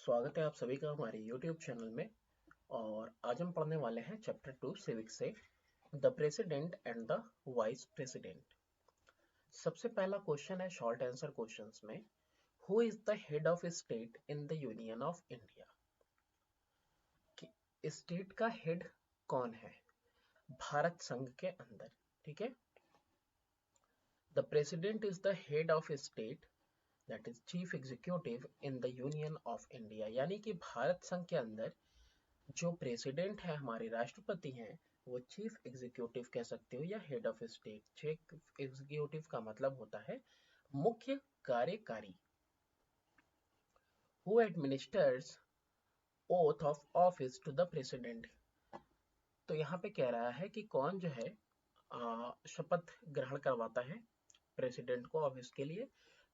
स्वागत है आप सभी का हमारे YouTube चैनल में। और आज हम पढ़ने वाले हैं चैप्टर 2 सिविक्स से the president and the vice president. सबसे पहला क्वेश्चन है शॉर्ट आंसर क्वेश्चंस में, who is the head of state in the union of India. State का हेड कौन है भारत संघ के अंदर। ठीक है, the president is the head of state that is chief executive in the union of India. यानी कि भारत संघ के अंदर जो प्रेसिडेंट है, हमारे राष्ट्रपति हैं, वो चीफ एग्जीक्यूटिव कह सकते हो या head of state. Chief executive का मतलब होता है मुख्य कार्यकारी। Who administers oath of office to the president. तो यहाँ पे कह रहा है कि कौन जो है शपथ ग्रहण करवाता है प्रेसिडेंट को ऑफिस के लिए।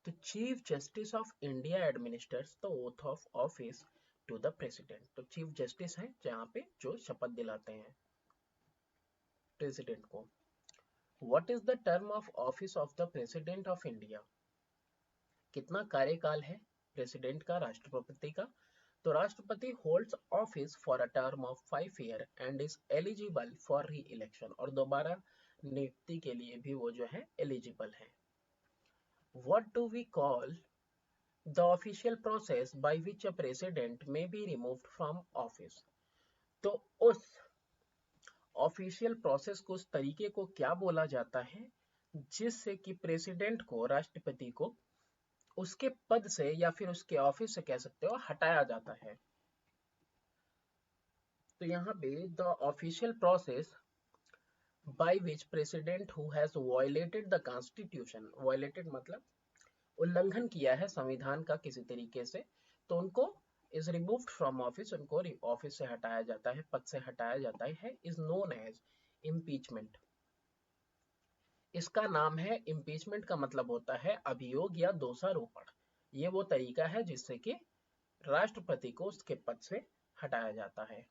तो chief justice of India administers the oath of office to the president. तो चीफ जस्टिस है जहाँ पे जो शपथ दिलाते हैं प्रेसिडेंट को। What is the term of office of the president of India. कितना कार्यकाल है प्रेसिडेंट का, राष्ट्रपति का। तो राष्ट्रपति holds office for a term of 5 year and is eligible for reelection. और दोबारा नियुक्ति के लिए भी वो जो है एलिजिबल है। What do we call the official process by which a president may be removed from office. तो उस ऑफिशियल प्रोसेस को, उस तरीके को क्या बोला जाता है जिससे कि प्रेसिडेंट को, राष्ट्रपति को उसके पद से या फिर उसके ऑफिस से कह सकते हो हटाया जाता है। तो यहाँ पे the official process by which president who has violated the constitution, violated मतलब उल्लंघन किया है संविधान का किसी तरीके से, तो उनको इज रिमूव्ड फ्रॉम ऑफिस, उनको ऑफिस से हटाया जाता है, पद से हटाया जाता है, इज नोन एज इम्पीचमेंट। इसका नाम है इम्पीचमेंट का मतलब होता है अभियोग या दोषारोपण। ये वो तरीका है जिससे कि राष्ट्रपति को उसके पद से हटाया जाता है।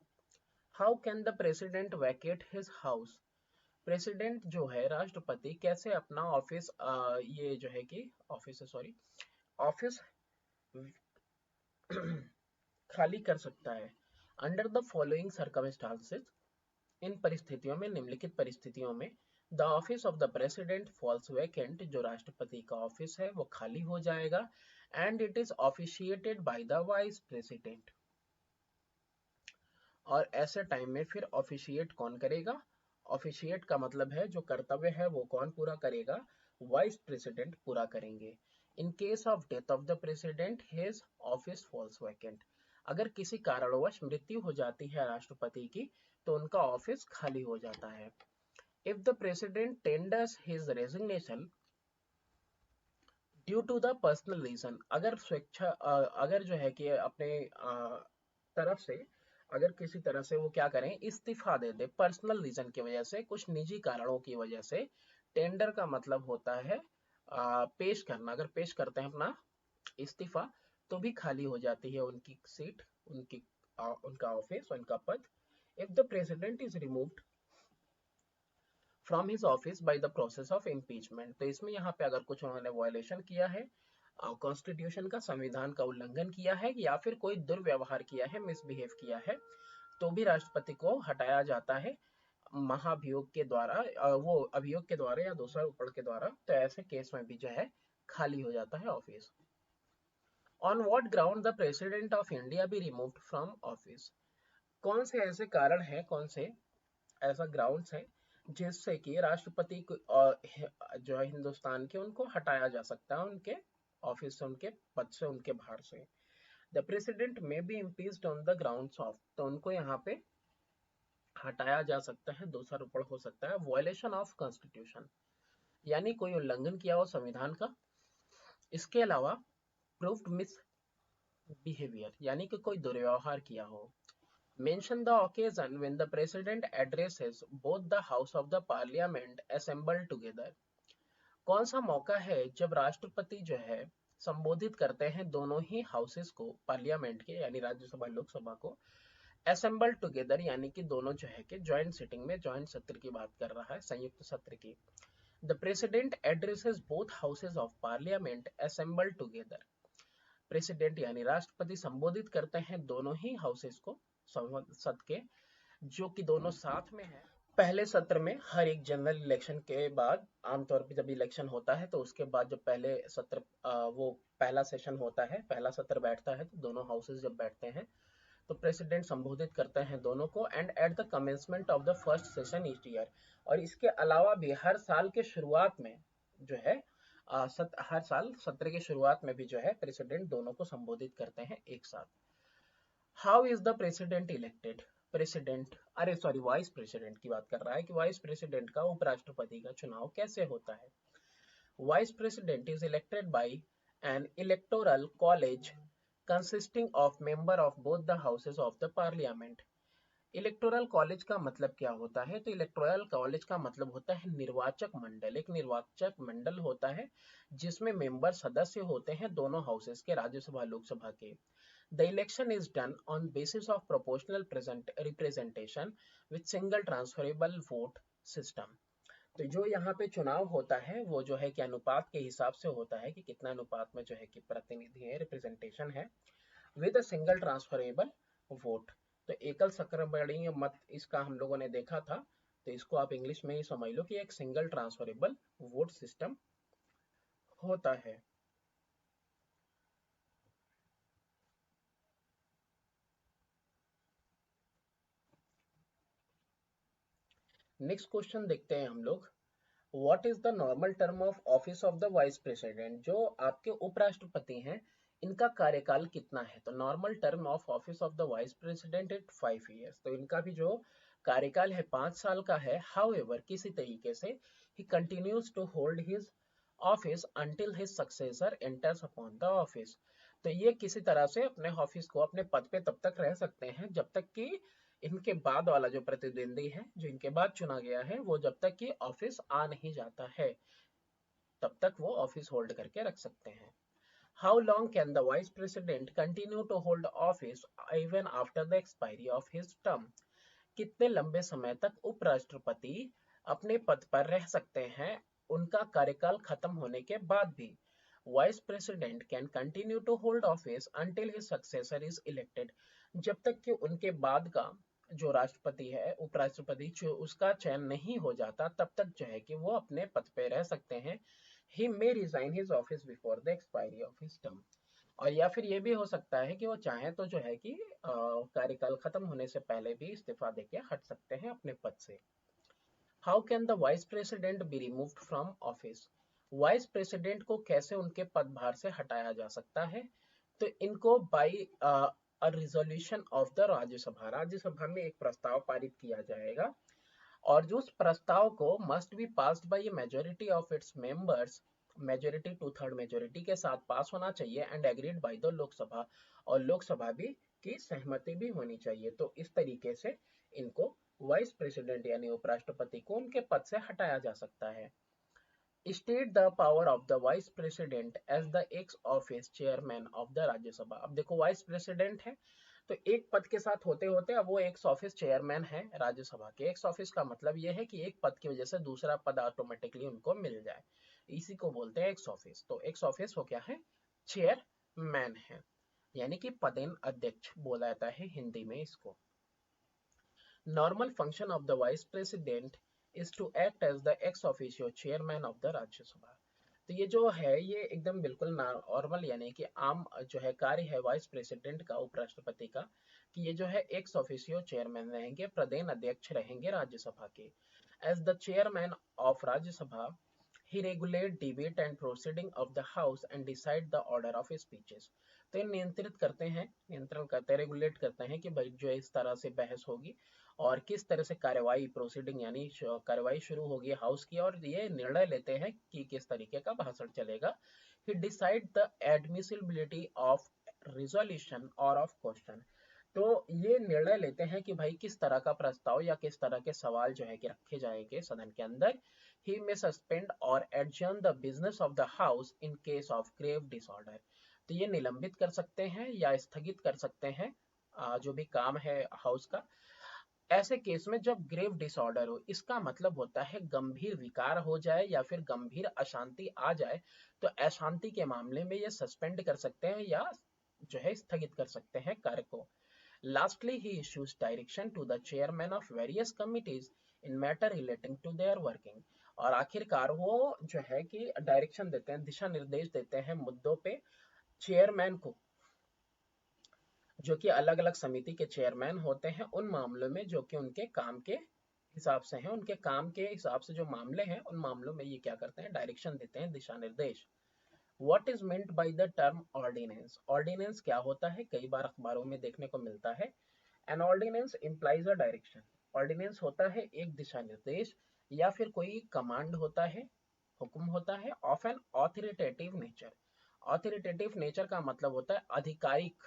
How can the president Venkat his house. President जो है, राष्ट्रपति कैसे अपना ऑफिस ये जो है कि ऑफिस खाली कर सकता है। अंडर द फॉलोइंग सर्कमस्टांसेस, इन परिस्थितियों में, निम्नलिखित परिस्थितियों में, the office of the president falls vacant, जो राष्ट्रपति का ऑफिस है वो खाली हो जाएगा, and it is officiated by the vice president. और ऐसे टाइम में फिर ऑफिशिएट कौन करेगा, ऑफिशिएट का मतलब है जो कर्तव्य है वो कौन पूरा करेगा, वाइस प्रेसिडेंट पूरा करेंगे। In case of death of the president his office falls vacant. अगर किसी कारणवश मृत्यु हो जाती है राष्ट्रपति की तो उनका ऑफिस खाली हो जाता है। If the president tenders his resignation due to the personal reason, अगर स्वेच्छा अगर जो है कि अपने तरफ से अगर किसी तरह से वो क्या करें, इस्तीफा दे दे पर्सनल रीजन की वजह से, कुछ निजी कारणों की वजह से। टेंडर का मतलब होता है पेश करना। अगर पेश करते हैं अपना इस्तीफा तो भी खाली हो जाती है उनकी सीट, उनका ऑफिस, उनका पद। If the president is removed from his office by the process of impeachment, तो इसमें यहाँ पे अगर कुछ उन्होंने वायलेशन किया है कॉन्स्टिट्यूशन का, संविधान का उल्लंघन किया है, या फिर कोई दुर्व्यवहार किया है, मिसबिहेव किया है, तो भी राष्ट्रपति को हटाया जाता है महाभियोग के द्वारा, वो अभियोग के द्वारा या दोषारोपण के द्वारा। तो ऐसे केस में भी जो है खाली हो जाता है office. On what ground the president of India B removed from office. कौन से ऐसे कारण हैं, कौन से ऐसा ग्राउंड्स है जिससे कि राष्ट्रपति को जो है हिंदुस्तान के, उनको हटाया जा सकता है उनके ऑफिस से, उनके पद से, उनके भार से। The president may be impeached on the grounds of, तो उनको यहाँ पे हटाया जा सकता है, दोषारोपण हो सकता है। वायलेशन ऑफ कॉन्स्टिट्यूशन, यानी कोई उल्लंघन किया हो संविधान का। इसके अलावा प्रूव्ड मिस बिहेवियर, यानी कि कोई दुर्व्यवहार किया हो। Mention the occasion when the president addresses both the house of the parliament assembled together. कौन सा मौका है जब राष्ट्रपति जो है संबोधित करते हैं दोनों ही हाउसेस को, पार्लियामेंट के यानी राज्यसभा लोकसभा को, assembled together यानी कि दोनों जो है कि ज्वाइंट सिटिंग में, ज्वाइंट सत्र की बात कर रहा है, संयुक्त सत्र की। The president addresses both houses of parliament assembled together. President यानी राष्ट्रपति संबोधित करते हैं दोनों ही हाउसेस को, संसद के, जो कि दोनों साथ में है। पहले सत्र में हर एक जनरल इलेक्शन के बाद, आमतौर पे जब इलेक्शन होता है तो उसके बाद जब पहले सत्र वो पहला सेशन होता है, पहला सत्र बैठता है, तो दोनों हाउसेस जब बैठते हैं तो प्रेसिडेंट संबोधित करते हैं दोनों को, and at the commencement of the first session each year. और इसके अलावा भी हर साल के शुरुआत में जो है हर साल सत्र के शुरुआत में भी जो है प्रेसिडेंट दोनों को संबोधित करते हैं एक साथ। How is the president elected? President, अरे सॉरी, वाइस प्रेसिडेंट की बात कर रहा है कि वाइस प्रेसिडेंट का, उपराष्ट्रपति का चुनाव कैसे होता है। Vice president is elected by N electoral college consisting of member of both the houses of the parliament। Electoral college का मतलब क्या होता है? तो इलेक्टोरल कॉलेज का मतलब होता है निर्वाचक मंडल। एक निर्वाचक मंडल होता है जिसमें मेंबर सदस्य होते हैं दोनों हाउसेस के, राज्यसभा लोकसभा के। The election is done on basis of proportional representation with single transferable vote system. तो जो यहाँ पे चुनाव होता है वो जो है कि अनुपात के हिसाब से होता है कि कितना अनुपात में जो है कि प्रतिनिधि है, रिप्रेजेंटेशन है, with a single transferable vote. तो एकल सक्रिय मत इसका हम लोगों ने देखा था, तो इसको आप इंग्लिश में ही समझ लो कि एक सिंगल ट्रांसफरेबल वोट सिस्टम होता है। नेक्स्ट क्वेश्चन देखते हैं हम लोग। What is the normal term of office of the vice president? जो आपके उपराष्ट्रपति हैं इनका कार्यकाल कितना है? तो normal term of office of the vice president is 5 years. तो इनका भी जो कार्यकाल है 5 साल का है। हाउएवर, किसी तरीके से he continues to hold his office until his successor enters upon the office. तो ये किसी तरह से अपने ऑफिस को, अपने पद पे तब तक रह सकते हैं जब तक कि इनके बाद वाला जो प्रतिद्वंदी है, जो इनके बाद चुना गया है, वो जब तक कि ऑफिस आ नहीं जाता है तब तक वो ऑफिस होल्ड करके रख सकते हैं। How long can the vice president continue to hold office even after the expiry of his term? कितने लंबे समय तक उपराष्ट्रपति अपने पद पर रह सकते हैं उनका कार्यकाल खत्म होने के बाद भी? Vice president can continue to hold office until his successor is elected. जब तक कि उनके बाद का जो राष्ट्रपति है, उपराष्ट्रपति, जो उसका चयन नहीं हो जाता तब तक जो है कि वो अपने पद पे रह सकते हैं। He may resign his office before the expiry of his term. और या फिर ये भी हो सकता है कि वो चाहें तो जो है कि कार्यकाल खत्म होने से पहले भी इस्तीफा देके हट सकते हैं अपने पद से। How can the vice president B removed from office? Vice president को कैसे उनके पदभार से हटाया जा सकता है? तो इनको by a resolution of the Rajya Sabha, Rajya Sabha में एक प्रस्ताव पारित किया जाएगा, और जो उस प्रस्ताव को must be passed by A majority of its members, majority 2/3 majority के साथ पास होना चाहिए, and agreed by the Lok Sabha, और लोकसभा भी की सहमति भी होनी चाहिए। तो इस तरीके से इनको वाइस प्रेसिडेंट यानी उपराष्ट्रपति को उनके पद से हटाया जा सकता है। State the power of the vice president as the ex officio chairman of the Rajya Sabha. अब देखो, वाइस प्रेसिडेंट है तो एक पद के साथ होते होते अब वो एक्स ऑफिस चेयरमैन है राज्यसभा के। एक्स ऑफिस का मतलब ये है कि एक पद की वजह से दूसरा पद ऑटोमेटिकली उनको मिल जाए, इसी को बोलते हैं एक्स ऑफिस। तो एक्स ऑफिस हो क्या है? चेयरमैन है, यानी कि पदेन अध्यक्ष बोला जाता है हिंदी में इसको। Normal function of the vice president is to act as the ex officio chairman of the Rajya Sabha. तो ये जो है ये एकदम बिल्कुल नॉर्मल यानी कि आम जो है कार्य है वाइस प्रेसिडेंट का, उपराष्ट्रपति का, कि ये जो है एक्स ऑफिशियो चेयरमैन रहेंगे, प्रदेन अध्यक्ष रहेंगे राज्यसभा के। As the chairman of Rajya Sabha he regulate debate and proceeding of the house and decide the order of speeches। तो ये नियंत्रित करते हैं, नियंत्रण करते हैं, रेगुलेट करते हैं कि भाई जो इस तरह से बहस होगी और किस तरह से कार्यवाही, प्रोसीडिंग यानी कार्यवाही शुरू होगी हाउस की, और ये निर्णय लेते हैं कि किस तरीके का भाषण चलेगा। he decide the admissibility of resolution और of question। तो ये निर्णय लेते हैं कि भाई किस तरह का प्रस्ताव या किस तरह के सवाल जो है कि रखे जाएंगे सदन के अंदर। He may suspend or adjourn the business of the house in case of grave disorder। तो ये निलंबित कर सकते हैं या स्थगित कर सकते हैं जो भी काम है हाउस का, ऐसे केस में जब ग्रेव डिसऑर्डर हो, इसका मतलब होता है गंभीर विकार हो जाए या फिर गंभीर अशांति आ जाए, तो अशांति के मामले में ये सस्पेंड कर सकते हैं या जो है स्थगित कर सकते हैं कार्य को। Lastly he issues direction to the chairman of various committees in matter relating to their working. और आखिरकार वो जो है कि डायरेक्शन देते हैं, दिशा निर्देश देते हैं मुद्दों पे चेयरमैन को, जो कि अलग अलग समिति के चेयरमैन होते हैं उन मामलों में जो कि उनके काम के हिसाब से हैं, उनके काम के हिसाब से जो मामले हैं उन मामलों में ये क्या करते हैं, डायरेक्शन देते हैं, दिशा निर्देश। What is meant by the term ordinance? Ordinance क्या होता है, कई बार अखबारों में देखने को मिलता है। An ordinance implies a direction. Ordinance होता है एक दिशा निर्देश या फिर कोई कमांड होता है, हुक्म होता है, of an authoritative nature. Authoritative nature का मतलब होता है आधिकारिक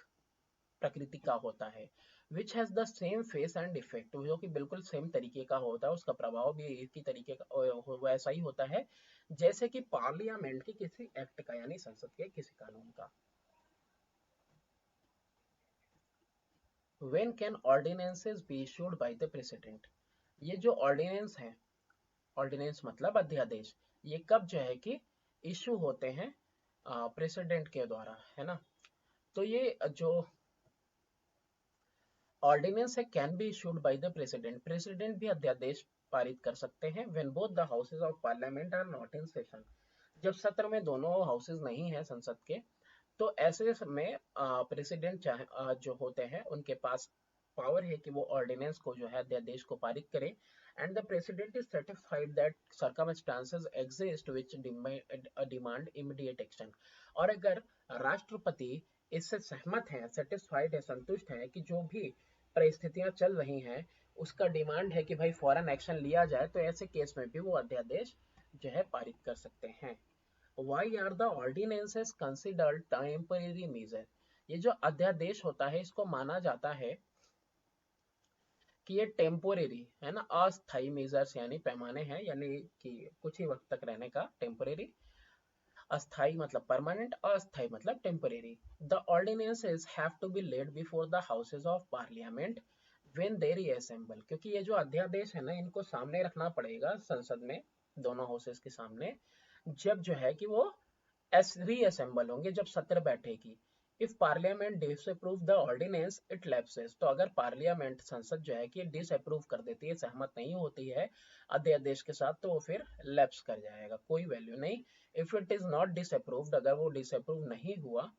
प्रकृति का होता है। Which has the same face and effect, जो कि बिल्कुल सेम तरीके का होता है, उसका प्रभाव भी एक ही तरीके का वैसा ही होता है जैसे कि पार्लियामेंट के किसी एक्ट का, यानी संसद के किसी कानून का। When can ordinances B issued by the president? ये जो ऑर्डिनेंस है, ऑर्डिनेंस मतलब अध्यादेश, ये कब जो है कि इशू होते हैं प्रेसिडेंट के द्वारा, है ना। तो ये जो ऑर्डिनेंस है can be issued by the president, president भी अध्यादेश पारित कर सकते हैं when both the houses of parliament are not in session, जब सत्र में दोनों हाउसेज नहीं है संसद के, तो ऐसे में प्रेसिडेंट जो होते हैं उनके पास पावर है कि वो ऑर्डिनेंस को जो है अध्यादेश को पारित करें। And the president is certified that circumstances exist which demand immediate action. और अगर राष्ट्रपति इससे सहमत है, सेटिस्फाइड है, संतुष्ट है कि जो भी परिस्थितियां चल रही हैं उसका डिमांड है कि भाई फौरन एक्शन लिया जाए, तो ऐसे केस में भी वो अध्यादेश जो है पारित कर सकते हैं। Why are the ordinances considered temporary measure? ये जो अध्यादेश होता है इसको माना जाता है कि ये टेम्पोरेरी है ना, अस्थायी मेजर्स यानी पैमाने हैं, यानी कि कुछ ही वक्त तक रहने का, टेम्पोरेरी। अस्थाई मतलब परमानेंट, अस्थाई मतलब temporary. The ordinances have to be laid before the houses of parliament when they reassemble, क्योंकि ये जो अध्यादेश है ना इनको सामने रखना पड़ेगा संसद में, दोनों हाउसेज के सामने, जब जो है कि वो रीअसेंबल होंगे, जब सत्र बैठेगी। If parliament disapprove the ordinance it lapses, तो अगर पार्लियामेंट संसद जो है कि डिसअप्रूव कर देती है, सहमत नहीं होती है अध्यादेश के साथ, तो वो फिर लैप्स कर जाएगा, कोई वैल्यू नहीं। If it is not disapproved, अगर वो डिसअप्रूव नहीं हुआ,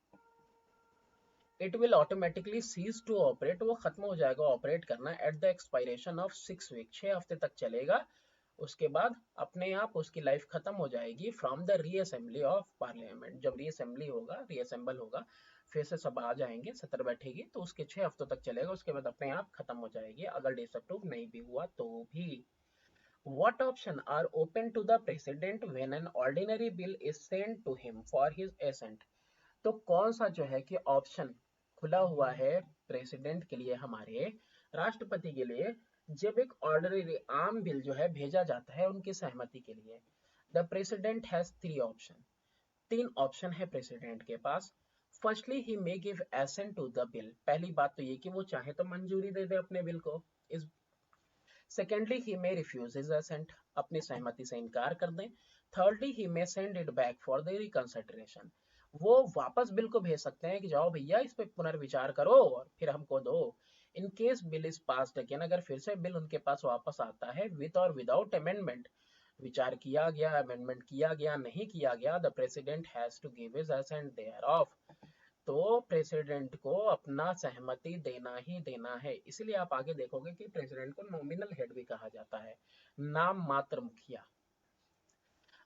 it will automatically cease to operate, वो खत्म हो जाएगा ऑपरेट करना at the expiration of 6 week, 6 हफ्ते तक चलेगा, उसके बाद अपने आप उसकी लाइफ खत्म हो जाएगी from the reassembly of parliament. जब रीअसेंबली होगा, रीअसेंबल होगा, फिर से सब आ जाएंगे, सत्र बैठेगी, तो उसके 6 हफ्तों तक चलेगा, उसके बाद अपने आप खत्म हो जाएगी अगर डिसअप्रूव नहीं भी हुआ तो भी। What option are open to the president when an ordinary bill is sent to him for his assent? तो कौन सा जो है कि ऑप्शन खुला हुआ है प्रेसिडेंट के लिए, हमारे राष्ट्रपति के लिए, जब एक ऑर्डिनरी आम बिल जो है भेजा जाता है उनकी सहमति के लिए। The president has 3 option, 3 option है प्रेसिडेंट के पास। Firstly he may give assent to the bill, पहली बात तो ये कि वो चाहे तो मंजूरी दे दे अपने बिल को इस। Secondly he may refuse his assent, अपनी सहमति से इनकार कर दें। Thirdly he may send it back for the reconsideration, वो वापस बिल को भेज सकते हैं कि जाओ भैया इस पे पुनर्विचार करो और फिर हमको दो। In case bill is passed again, अगर फिर से बिल उनके पास वापस आता है विद और विदाउट अमेंडमेंट, विचार किया गया, अमेंडमेंट किया गया, नहीं किया गया, the president has to give his assent thereof, तो प्रेसिडेंट को अपना सहमति देना ही देना है। इसलिए आप आगे देखोगे कि प्रेसिडेंट को नॉमिनल हेड भी कहा जाता है, नाम मात्र मुखिया।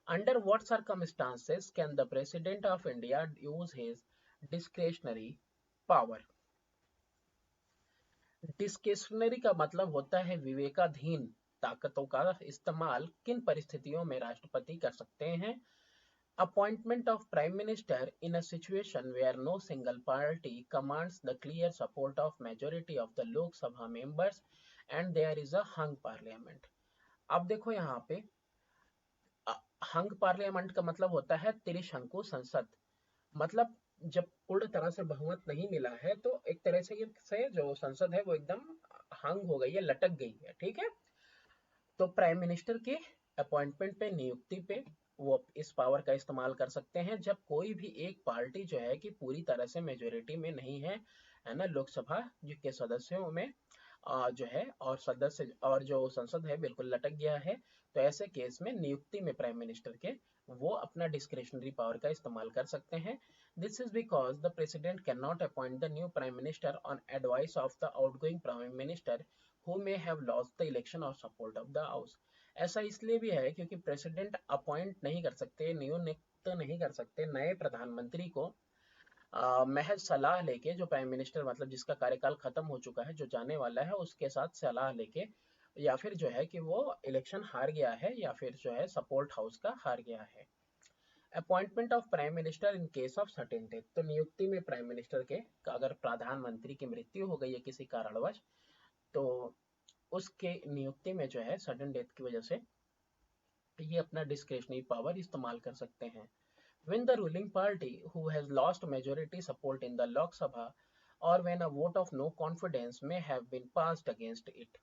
Under what circumstances can the president of India use his discretionary power? Discretionary का मतलब होता है विवेकाधीन ताकतों का इस्तेमाल किन परिस्थितियों में राष्ट्रपति कर सकते हैं? Appointment of Prime Minister in a situation where no single party commands the clear support of majority of the Lok Sabha members and there is a hung parliament. अब देखो यहाँ पे हंग पार्लियामेंट का मतलब होता है त्रिशंकु संसद, मतलब जब पूर्ण तरह से बहुमत नहीं मिला है तो एक तरह से जो संसद है वो एकदम हंग हो गई है, लटक गई है, ठीक है। तो प्राइम मिनिस्टर के अपॉइंटमेंट पे, नियुक्ति पे वो इस पावर का इस्तेमाल कर सकते हैं जब कोई भी एक पार्टी जो है कि पूरी तरह से मेजोरिटी में नहीं है ना, लोकसभा के सदस्यों में जो है, और सदस्य और जो संसद है बिल्कुल लटक गया है। तो ऐसे केस में नियुक्ति में प्राइम मिनिस्टर के वो अपना डिस्क्रिशनरी पावर का इस्तेमाल कर सकते हैं। This is because the president can not appoint the new prime minister on advice of the outgoing prime minister who may have lost the election or support of the house। ऐसा इसलिए भी है क्योंकि प्रेसिडेंट अपॉइंट नहीं कर सकते, नियुक्त नहीं कर सकते नए प्रधानमंत्री को महज सलाह लेके, जो प्राइम मिनिस्टर मतलब जिसका कार्यकाल खत्म हो चुका है, जो जाने वाला है, उसके साथ सलाह लेके, या फिर जो है कि वो इलेक्शन हार गया है, या फिर जो है सपोर्ट हाउस का हार गया है। Appointment of prime minister in case of certain death, तो नियुक्ति में प्राइम मिनिस्टर के अगर प्रधानमंत्री की मृत्यु हो गई है किसी कारणवश, तो उसके नियुक्ति में जो है सडन डेथ की वजह से ये अपना डिस्क्रिशनरी पावर इस्तेमाल कर सकते हैं। When the ruling party who has lost majority support in the Lok Sabha or when a vote of no confidence may have been passed against it,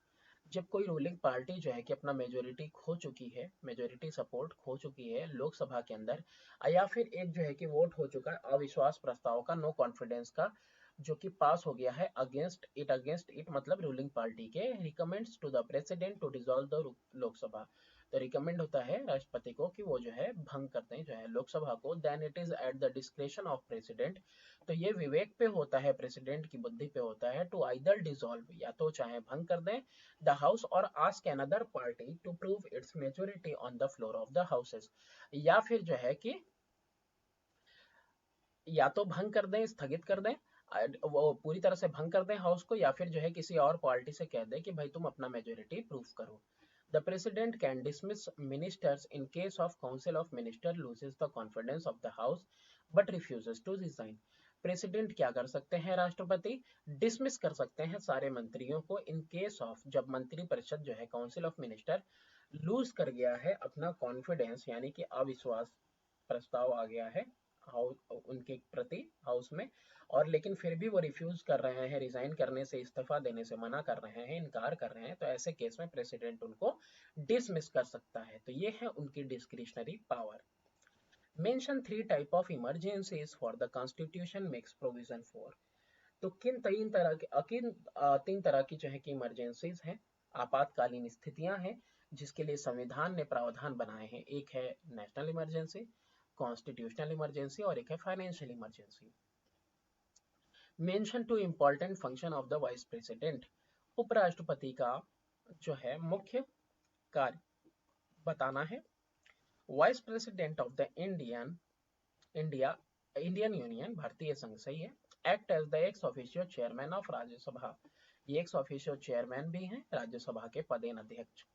जब कोई रूलिंग पार्टी जो है कि अपना मेजोरिटी खो चुकी है, मेजोरिटी सपोर्ट खो चुकी है लोकसभा के अंदर, या फिर एक जो है कि वोट हो चुका है अविश्वास प्रस्ताव का, नो कॉन्फिडेंस का, जो कि पास हो गया है अगेंस्ट इट मतलब रूलिंग पार्टी के, recommends to the president to dissolve the Lok Sabha. तो रिकमेंड होता है राष्ट्रपति को कि वो जो है भंग करते हैं जो है लोकसभा को। Then it is at the discretion of president, तो ये विवेक पे होता है, प्रेसिडेंट की बुद्धि पे होता है, टू आइदर डिसॉल्व, या तो चाहे भंग कर दें द हाउस और ask another party to prove its majority on the floor of the houses, या फिर जो है कि या तो भंग कर दें, स्थगित कर दें, वो पूरी तरह से भंग कर दें हाउस को, या फिर जो है किसी और पार्टी से कह दें कि भाई तुम अपना मेजोरिटी प्रूव करो। The president can dismiss ministers in case of council of minister loses the confidence of the house but refuses to resign। President क्या कर सकते हैं, राष्ट्रपति डिसमिस कर सकते हैं सारे मंत्रियों को इन केस ऑफ, जब मंत्री परिषद जो है काउंसिल ऑफ मिनिस्टर लूज कर गया है अपना कॉन्फिडेंस, यानी कि अविश्वास प्रस्ताव आ गया है उनके प्रति हाउस में, और लेकिन फिर भी वो रिफ्यूज कर रहे हैं, रिजाइन करने से, इस्तीफा देने से मना कर रहे हैं, इनकार कर रहे हैं, तो ऐसे केस में प्रेसिडेंट उनको डिसमिस कर सकता है। तो ये है उनकी discretionary power. Mention 3 type of emergencies for the constitution makes provision for, तो तीन तरह की जो है कि इमरजेंसीज हैं, आपातकालीन स्थितियां हैं जिसके लिए संविधान ने प्रावधान बनाए हैं। एक है नेशनल इमरजेंसी, कॉन्स्टिट्यूशनल इमरजेंसी, और एक है financial emergency. Mention two important function of the vice president, उपराष्ट्रपति का जो है मुख्य कार्य बताना है। Vice president of the Indian union, भारतीय संघ, सही है, act as the ex officio chairman of Rajya Sabha, ये एक्स ऑफिशियो चेयरमैन भी हैं राज्यसभा के पदेन अध्यक्ष।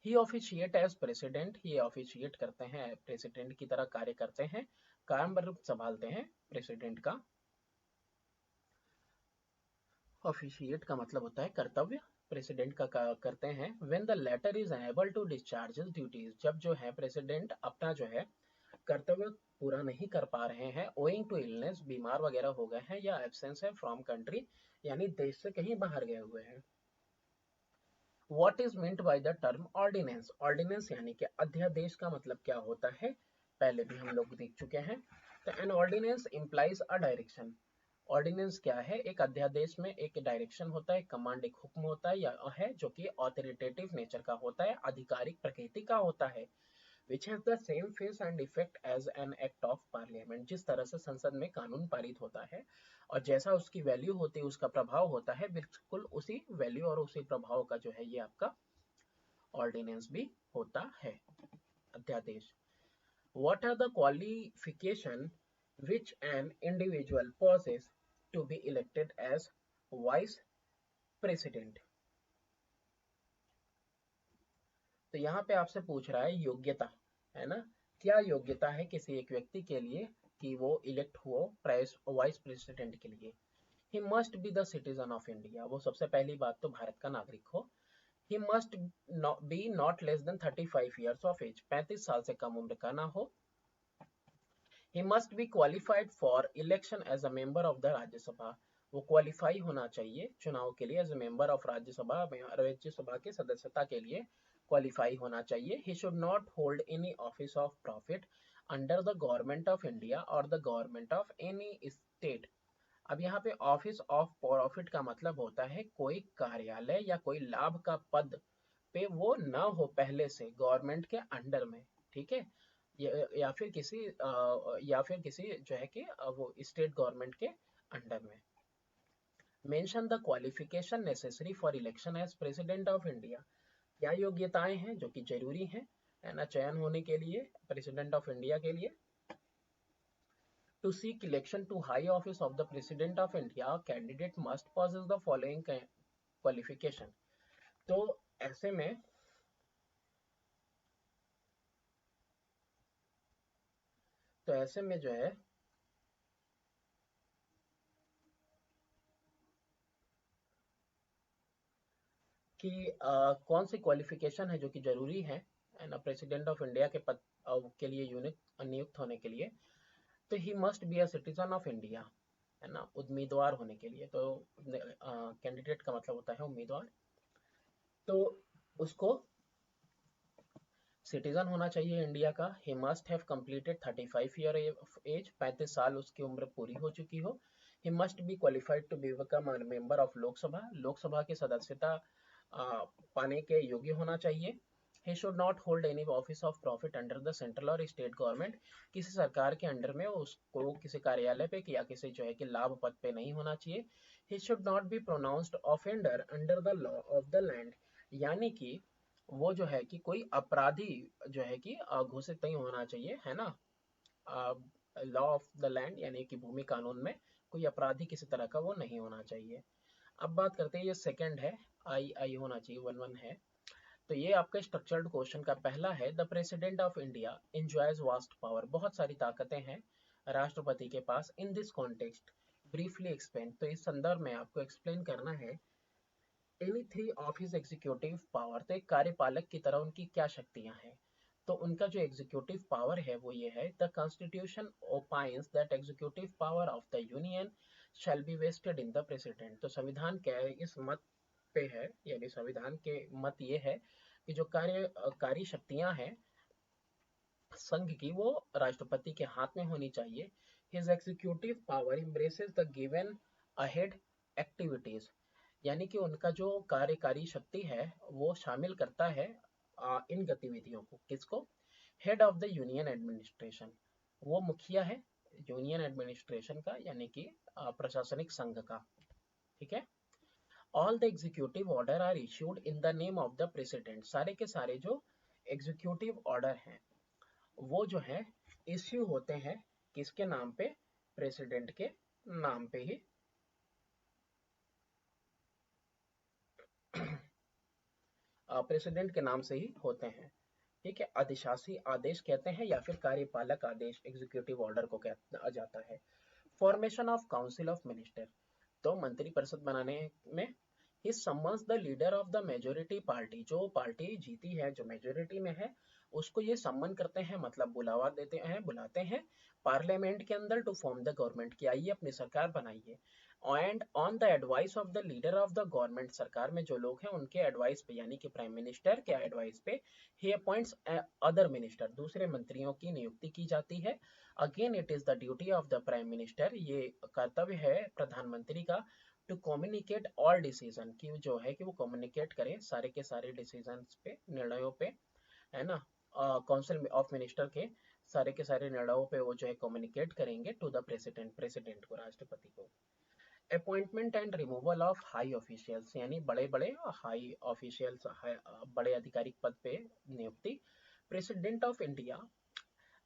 ही ऑफिशिएट एज प्रेसिडेंट, ये ऑफिशिएट करते हैं, प्रेसिडेंट की तरह कार्य करते हैं, कार्यभार संभालते हैं प्रेसिडेंट का। ऑफिशिएट का मतलब होता है कर्तव्य, प्रेसिडेंट का करते हैं। When the latter is unable to discharge his duties, जब जो है प्रेसिडेंट अपना जो है कर्तव्य पूरा नहीं कर पा रहे हैं, ओइंग टू इलनेस, बीमार वगैरह हो गए हैं, या एब्सेंस है फ्रॉम कंट्री, यानी देश से कहीं बाहर गए हुए हैं। What is meant by the term ordinance, ordinance यानी कि अध्यादेश का मतलब क्या होता है, पहले भी हम लोग देख चुके हैं। तो an ordinance implies a direction, ordinance क्या है, एक अध्यादेश में एक डायरेक्शन होता है, कमांड, एक हुक्म होता है, या है जो कि ऑथोरिटेटिव नेचर का होता है, आधिकारिक प्रकृति का होता है। which has the same face and effect as an act of parliament, जिस तरह से संसद में कानून पारित होता है और जैसा उसकी वैल्यू होती है, उसका प्रभाव होता है, बिल्कुल उसी वैल्यू और उसी प्रभाव का जो है ये आपका ऑर्डिनेंस भी होता है, अध्यादेश। What are the qualification which an individual possesses to be elected as vice president? तो यहाँ पे आपसे पूछ रहा है योग्यता, है ना, क्या योग्यता है किसी एक व्यक्ति के लिए कि वो इलेक्ट हो वाइस प्रेसिडेंट के लिए। He must be the citizen of India, वो सबसे पहली बात तो भारत का नागरिक हो। He must be not less than 35 years of age, 35 साल से कम उम्र का ना हो। He must be qualified for election as a member of the Rajya Sabha, वो क्वालिफाई होना चाहिए चुनाव के लिए as a member of Rajya Sabha के सदस्यता के लिए क्वालिफाई होना चाहिए। He should not hold any office of profit under the government of India और the government of any state. अब यहाँ पे ऑफिस ऑफ प्रॉफिट का मतलब होता है कोई कार्यालय या कोई लाभ का पद पे वो ना हो पहले से गवर्नमेंट के अंडर में, ठीक है, या फिर किसी जो है कि वो स्टेट गवर्नमेंट के अंडर में। Mention the qualification necessary for election as president of India. क्या योग्यताएं हैं जो कि जरूरी हैं, है ना, चयन होने के लिए प्रेसिडेंट ऑफ इंडिया के लिए। To seek election to high office of the President of India, candidate must possess the following qualification। तो ऐसे में जो है कि कौन सी क्वालिफिकेशन है जो कि जरूरी है ना प्रेसिडेंट ऑफ इंडिया के पद के लिए नियुक्त होने के लिए। तो ही must be a citizen of India, है ना, उम्मीदवार होने के लिए। तो कैंडिडेट का मतलब होता है उम्मीदवार, तो उसको सिटीजन होना चाहिए इंडिया का। He must have completed 35 year age, 35 साल उसकी उम्र पूरी हो चुकी हो। He must be qualified to become a member of Lok Sabha, Lok Sabha की सदस्यता पाने के योग्य होना चाहिए। He should not hold any office of profit under the central और स्टेट गवर्नमेंट, किसी सरकार के अंडर में उसको किसी कार्यालय पे या किसी जो है कि लाभ पद पे नहीं होना चाहिए। He should not be pronounced offender under the law of the land, यानी कि वो जो है कि कोई अपराधी जो है कि घोषित नहीं होना चाहिए, है ना, लॉ ऑफ द लैंड यानी कि भूमि कानून में कोई अपराधी किसी तरह का वो नहीं होना चाहिए। अब बात करते हैं, ये सेकंड है, आई आई होना चाहिए, 1-1 है। तो ये आपका स्ट्रक्चर्ड क्वेश्चन का पहला है, the president of India enjoys vast power, बहुत सारी ताकतें हैं राष्ट्रपति के पास। In this context briefly explain, तो इस संदर्भ में आपको एक्सप्लेन करना है any three of his executive power, तो एक कार्यपालक की तरह उनकी क्या शक्तियां हैं। तो उनका जो एग्जीक्यूटिव पावर है वो ये है, the constitution opines that executive power of the union shall be vested in the president. तो संविधान क्या है इस मत पे है, यानी संविधान के मत ये है कि जो कार्य शक्तियां हैं संघ की वो राष्ट्रपति के हाथ में होनी चाहिए। His executive power embraces the given ahead activities, यानी कि उनका जो कार्यकारी शक्ति है वो शामिल करता है इन गतिविधियों को। किसको? Head of the union administration, वो मुखिया है यूनियन एडमिनिस्ट्रेशन का, यानी कि प्रशासनिक संघ का, ठीक है। All the executive order are issued in the name of the president, सारे के सारे जो एग्जीक्यूटिव ऑर्डर हैं वो जो है इश्यू होते हैं किसके नाम पे? प्रेसिडेंट के नाम पे ही प्रेसिडेंट के नाम से ही होते हैं, ठीक है। अधिशासी आदेश कहते हैं या फिर कार्यपालक आदेश एग्जीक्यूटिव ऑर्डर को कहा जाता है। Formation of council of minister, तो मंत्री परिषद बनाने में he summons the leader of the majority party, जो पार्टी जीती है जो मेजोरिटी में है उसको ये सम्मन करते हैं, मतलब बुलावा देते हैं, बुलाते हैं पार्लियामेंट के अंदर टू फॉर्म द गवर्नमेंट, की आइए अपनी सरकार बनाइए। And on the advice of the leader of the government, सरकार में जो लोग हैं उनके एडवाइस पे यानी कि प्राइम मिनिस्टर के एडवाइस पे ही अपॉइंट्स अदर मिनिस्टर, दूसरे मंत्रियों की नियुक्ति की जाती है। Again it is the duty of the prime minister, ये कर्तव्य है प्रधानमंत्री का, टू कम्युनिकेट ऑल डिसीजन, की जो है कि वो कम्युनिकेट करें सारे के सारे डिसीजन पे, निर्णयों पे, है ना, काउंसिल ऑफ मिनिस्टर के सारे निर्णयों पे वो जो है कम्युनिकेट करेंगे टू द प्रेसिडेंट, प्रेसिडेंट को, राष्ट्रपति को। Appointment and removal of high officials, यानी बड़े बड़े हाई ऑफिशियल्स, बड़े आधिकारिक पद पे नियुक्ति। प्रेसिडेंट ऑफ इंडिया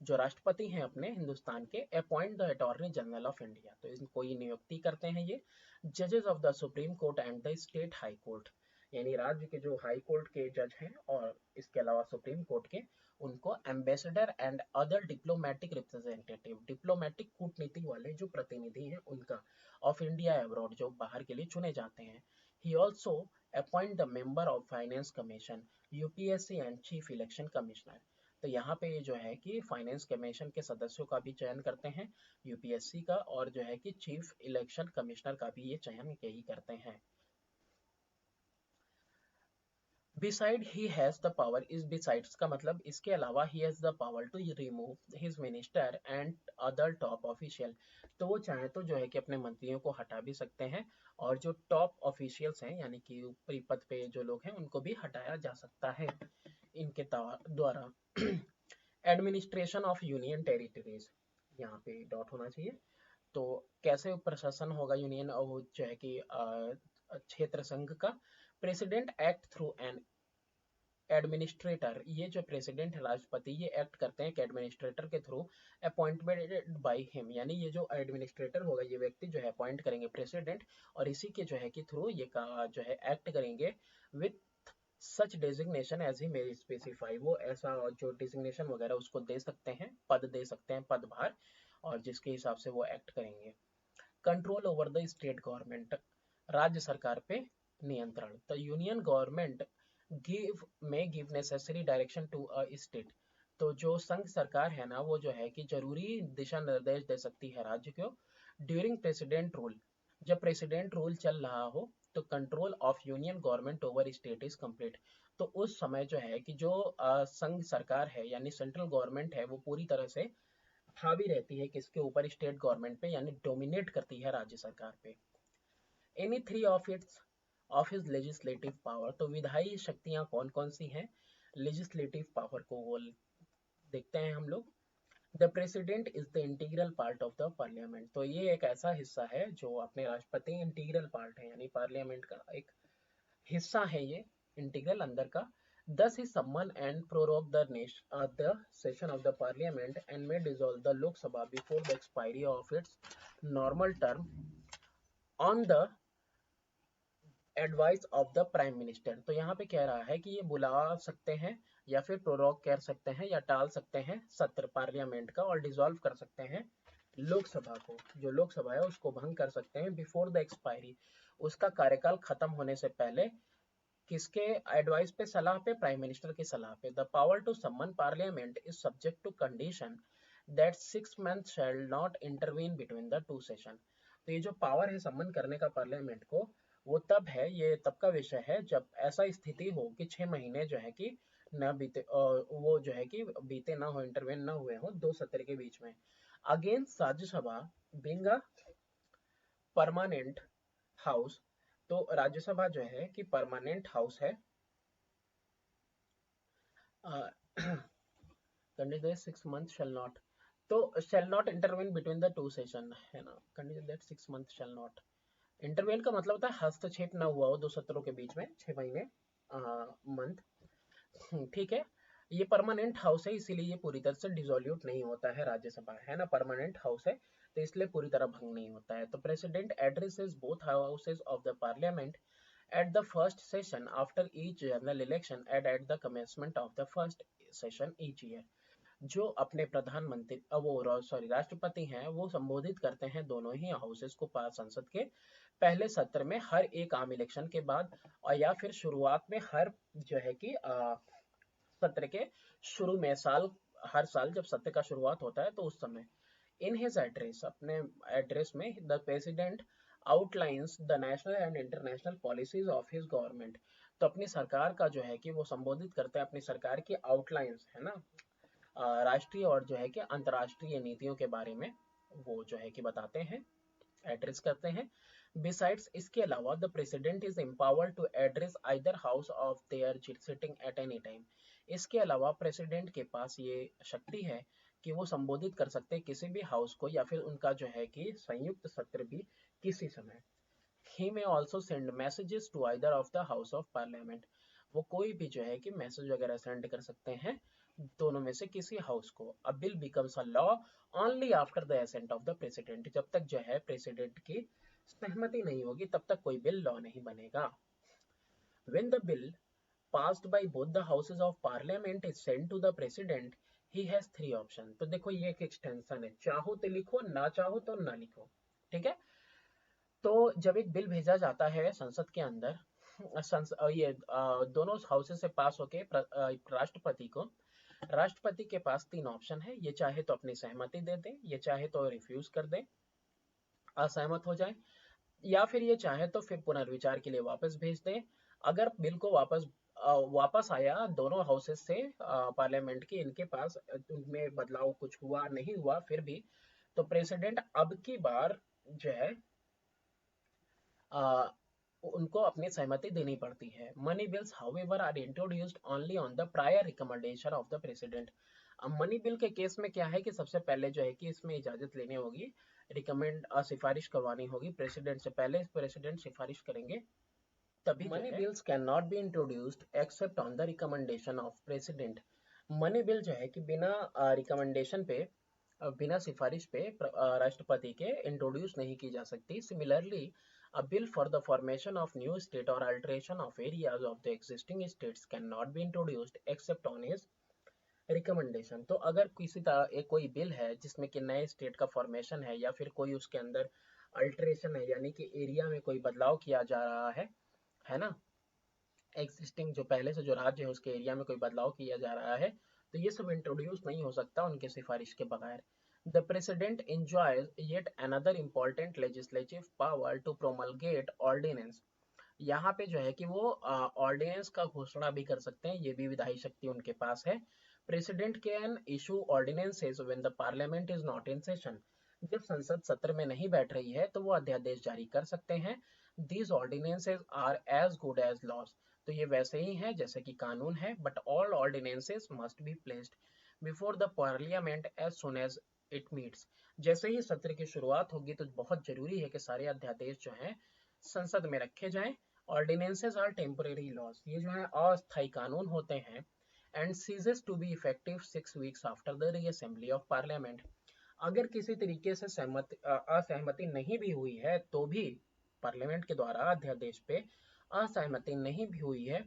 जो राष्ट्रपति हैं अपने हिंदुस्तान के, appoint the attorney general of India, तो इनको ये नियुक्ति करते हैं ये। जजेस of the supreme court and the state high court, यानी राज्य के जो हाई कोर्ट के जज हैं और इसके अलावा सुप्रीम कोर्ट के, उनको ambassador and other diplomatic representative, diplomatic कूटनीति वाले जो प्रतिनिधि हैं उनका, ऑफ इंडिया अब्रॉड, जो बाहर के लिए चुने जाते हैं। He also appoint the member of finance commission, UPSC and chief election commissioner, तो यहाँ पे जो है कि फाइनेंस कमीशन के सदस्यों का भी चयन करते हैं यूपीएससी का, और जो है कि चीफ इलेक्शन कमिश्नर का भी ये चयन यही करते हैं। Beside he has the power is besides का मतलब इसके अलावा he has the power to remove his minister and other top official। तो वो चाहे तो जो है कि अपने मंत्रियों को हटा भी सकते हैं, और जो टॉप ऑफिशियल्स हैं यानी कि ऊपरी पद पे जो लोग हैं उनको भी हटाया जा सकता है इनके द्वारा। एडमिनिस्ट्रेशन ऑफ यूनियन टेरिटरीज, यहाँ पे डॉट होना चाहिए। तो कैसे प्रशासन होगा यूनियन और वो जो है कि क्षेत्र संघ का। President act through an administrator, ये जो प्रेसिडेंट है राष्ट्रपति, ये एक्ट करते हैं कि एडमिनिस्ट्रेटर के थ्रू अपॉइंटमेंट बाय हिम, यानी ये जो एडमिनिस्ट्रेटर होगा ये व्यक्ति जो है अपॉइंट करेंगे प्रेसिडेंट, और इसी के जो है कि थ्रू ये का जो है एक्ट करेंगे with such designation as he may specify. वो ऐसा जो डिजिग्नेशन वगैरह उसको दे सकते हैं, पद दे सकते हैं, पदभार, और जिसके हिसाब से वो एक्ट करेंगे। Control over the state government, राज्य सरकार पे नियंत्रण। तो union government give necessary direction to a state. तो जो संघ सरकार है ना वो जो है कि जरूरी दिशा निर्देश दे सकती है राज्य को। ड्यूरिंग प्रेसिडेंट रूल, जब प्रेसिडेंट रूल चल रहा हो तो control of union government over state is complete. तो उस समय जो है कि जो संघ सरकार है यानी सेंट्रल गवर्नमेंट है वो पूरी तरह से हावी रहती है किसके ऊपर, स्टेट गवर्नमेंट पे, यानी डोमिनेट करती है राज्य सरकार पे। Any three of his legislative power, तो विधायी शक्तियां कौन कौन सी हैं लेजिस्लेटिव पावर को वो देखते हैं हम लोग। The president is the integral part of the parliament, तो ये एक ऐसा हिस्सा है जो अपने राष्ट्रपति इंटीग्रल पार्ट है यानी पार्लियामेंट का एक हिस्सा है ये, इंटीग्रल अंदर का। Thus he summon and prorogue the session of the parliament and may dissolve the Lok Sabha before the expiry of its normal term on the advice of the prime minister. तो यहाँ पे कह रहा है कि ये बुला सकते हैं या फिर प्रोरोग कर सकते हैं या टाल सकते हैं सत्र पार्लियामेंट का, और डिसॉल्व कर सकते हैं लोकसभा को, जो लोकसभा है उसको भंग कर सकते हैं बिफोर द एक्सपायरी, उसका कार्यकाल खत्म होने से पहले। किसके एडवाइस पे, सलाह पे, प्राइम मिनिस्टर की सलाह पे। The power to summon parliament is subject to condition that 6 month shall not intervene between the two session. तो ये जो पावर है समन करने का पार्लियामेंट को, वो तब है, ये तब का विषय है जब ऐसा स्थिति हो कि 6 महीने जो है कि न बीते, वो जो है कि बीते ना हो, इंटरवेन ना हुए हो दो सत्र के बीच में। Against Rajya Sabha being a permanent house, तो राज्यसभा जो है कि परमानेंट हाउस है। कंडीशन 6 मंथ शैल नॉट, तो shall not intervene between the two session है ना, condition that 6 month shall not intervene का मतलब होता है हस्तक्षेप ना हुआ हो दो सत्रों के बीच में 6 महीने, मंथ, ठीक है। ये परमानेंट हाउस है इसीलिए ये पूरी तरह से डिसोल्यूट नहीं होता है, राज्यसभा है ना परमानेंट हाउस है तो इसलिए पूरी तरह भंग नहीं होता है। तो president addresses both houses of the parliament at the first session after each general election and at the commencement of the first session each year। जो अपने प्रधानमंत्री वो सॉरी राष्ट्रपति हैं वो संबोधित करते हैं दोनों ही हाउसेस को संसद के पहले सत्र में हर एक आम इलेक्शन के बाद, और या फिर शुरुआत में हर जो है कि सत्र के शुरू में हर साल जब सत्र का शुरुआत होता है तो उस समय। इन हिज एड्रेस, अपने एड्रेस में the president outlines the national and international policies of his government. तो अपनी सरकार का जो है कि वो संबोधित करते हैं अपनी सरकार की आउटलाइंस है ना, राष्ट्रीय और जो है कि अंतर्राष्ट्रीय नीतियों के बारे में वो जो है कि बताते हैं, एड्रेस करते हैं। बिसाइड्स, इसके अलावा the president is empowered to address either house of their sitting at any time. इसके अलावा प्रेसिडेंट के पास ये शक्ति है कि वो संबोधित कर सकते हैं किसी भी हाउस को या फिर उनका जो है कि संयुक्त सत्र भी किसी समय। He may also send messages to either of the house of parliament। वो कोई भी जो है कि मैसेज वगैरह सेंड कर सकते हैं दोनों में से किसी हाउस को। A bill becomes a law only after the assent of the president. जब तक जो है प्रेसिडेंट की सहमति नहीं होगी तब तक कोई बिल लॉ नहीं बनेगा। When the bill passed by both the houses of parliament is sent to the president, he has three options। तो देखो ये एक एक्सटेंशन है, चाहो तो लिखो ना चाहो तो ना लिखो, ठीक है। तो जब एक बिल भेजा जाता है संसद के अंदर ये दोनों हाउसेस से पास होके राष्ट्रपति को, राष्ट्रपति के पास 3 ऑप्शन है, ये चाहे तो अपनी सहमति दे दें, ये चाहे तो रिफ्यूज कर दें, असहमत हो जाए, या फिर ये चाहे तो फिर पुनर्विचार के लिए वापस भेज दें। अगर बिल को वापस आया दोनों हाउसेस से पार्लियामेंट की, इनके पास उनमें बदलाव कुछ हुआ नहीं हुआ फिर भी, तो प्रेसिडेंट अब की बार जो है आ, उनको अपनी सहमति देनी पड़ती है। Money bills however are introduced only on the prior recommendation of the president. अब मनी बिल के केस में क्या है कि सबसे पहले जो है कि इसमें इजाजत लेनी होगी, सिफारिश करवानी होगी प्रेसिडेंट से, पहले प्रेसिडेंट सिफारिश करेंगे तभी money bills can not be introduced except on the recommendation of president. Money bill जो है कि बिना रिकमेंडेशन पे, बिना सिफारिश पे राष्ट्रपति के इंट्रोड्यूस नहीं की जा सकती। Similarly a bill for the formation of new state or alteration of areas of the existing states cannot be introduced except on his recommendation। तो अगर किसी तरह एक कोई बिल है जिसमें कि नए स्टेट का फॉर्मेशन है या फिर कोई उसके अंदर अल्टरेशन है, यानी कि एरिया में कोई बदलाव किया जा रहा है ना, एग्जिस्टिंग जो पहले से जो राज्य है उसके एरिया में कोई बदलाव किया जा रहा है, तो ये सब इंट्रोड्यूस नहीं हो सकता उनके सिफारिश के बगैर। The President enjoys yet another important legislative power to promulgate ordinance। यहाँ पे जो है कि वो ऑर्डिनेंस का घोषणा भी कर सकते हैं, ये भी विधायी शक्ति उनके पास है। President can issue ordinances when the parliament is not in session. जब संसद सत्र में नहीं बैठ रही है तो वो अध्यादेश जारी कर सकते हैं। These ordinances are as good as laws. तो ये वैसे ही है जैसे कि कानून है, but all ordinances must be placed before the parliament as soon as it meets. जैसे ही सत्र की शुरुआत होगी तो बहुत जरूरी है कि सारे अध्यादेश जो हैं संसद में रखे जाएं। ऑर्डिनेंसेस आर टेम्परेरी लॉज, ये जो है अस्थायी कानून होते हैं। And ceases to be effective 6 weeks after the reassembly of parliament. अगर किसी तरीके से असहमति नहीं भी हुई है तो भी पार्लियामेंट के द्वारा अध्यादेश पे असहमति नहीं भी हुई है,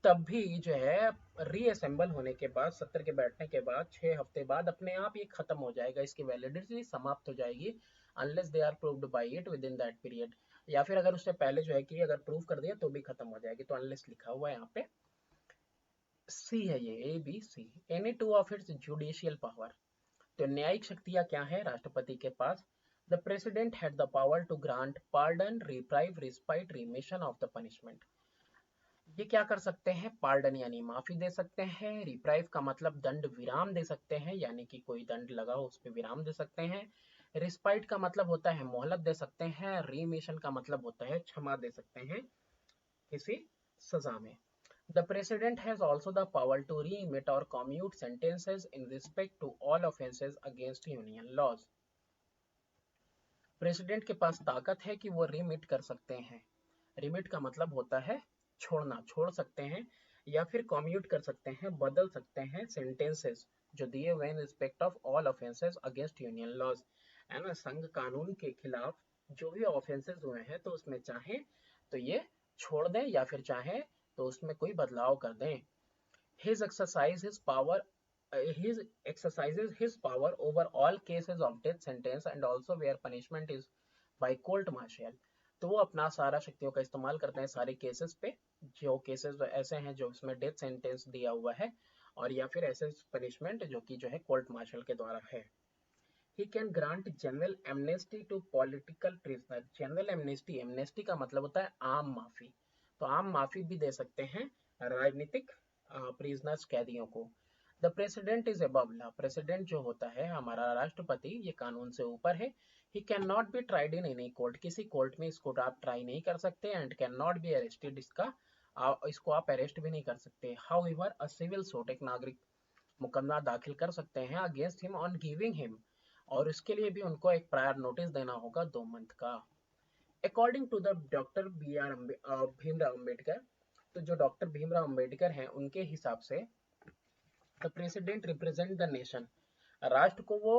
तब भी जो है रीअसेंबल होने के बाद, सत्र के बैठने के बाद 6 हफ्ते बाद अपने आप ये खत्म हो जाएगा, इसकी वैलिडिटी समाप्त हो जाएगी, unless they are proved by it within that period. या फिर अगर उससे पहले जो है कि अगर प्रूव कर दिया तो भी खत्म हो जाएगी। तो अनलेस लिखा हुआ है यहाँ पे, सी है ये, A B C. Any two of its judicial power. तो न्यायिक शक्तियां क्या है राष्ट्रपति के पास? The president had the power to grant pardon, reprieve, respite, remission of the punishment. ये क्या कर सकते हैं? पार्डन यानी माफी दे सकते हैं, रिप्राइव का मतलब दंड विराम दे सकते हैं, यानी कि कोई दंड लगा हो उस पर विराम दे सकते हैं। रिस्पाइट का मतलब होता है मोहलत दे सकते हैं। रिमिशन का मतलब होता है क्षमा दे सकते हैं किसी सजा में। The president has also the power to remit और commute sentences in respect to all offences against union laws. President के पास ताकत है कि वो रिमिट कर सकते हैं। रिमिट का मतलब होता है छोड़ना, छोड़ सकते हैं, या फिर कम्यूट कर सकते हैं, बदल सकते हैं सेंटेंसेस जो दिए हुए in respect of all offences against union laws, है ना, संघ कानून के खिलाफ जो भी ऑफेंसेस हुए हैं तो उसमें चाहे तो ये छोड़ दें या फिर चाहे तो उसमें कोई बदलाव कर दें। His exercise his power his exercises his power over all cases of death sentence and also where punishment is by court martial। तो वो अपना सारा शक्तियों का इस्तेमाल करते हैं सारे केसेस पे, जो केसेस ऐसे हैं जो उसमें डेथ सेंटेंस दिया हुआ है, और या फिर ऐसे पनिशमेंट जो कि जो है कोर्ट मार्शल के द्वारा है। He can grant general amnesty to political prisoner। General amnesty, amnesty का मतलब होता है आम माफी, तो आम माफी भी दे सकते हैं राजनीतिक प्रिजनर्स, कैदियों को। The president is above law. President जो होता है हमारा राष्ट्रपति, ये कानून से ऊपर है। He can not be tried in any court. किसी कोर्ट में इसको आप ट्राई नहीं कर सकते। And can not be arrested. इसको आप अरेस्ट भी नहीं कर सकते। However a civil suit, एक नागरिक मुकदमा दाखिल कर सकते हैं against him on giving him, और उसके लिए भी उनको एक प्रायर नोटिस देना होगा 2 मंथ का। According to the doctor Bhimrao Ambedkar, तो जो डॉक्टर भीमराव अम्बेडकर हैं उनके हिसाब से the president represent the nation. राष्ट्र को वो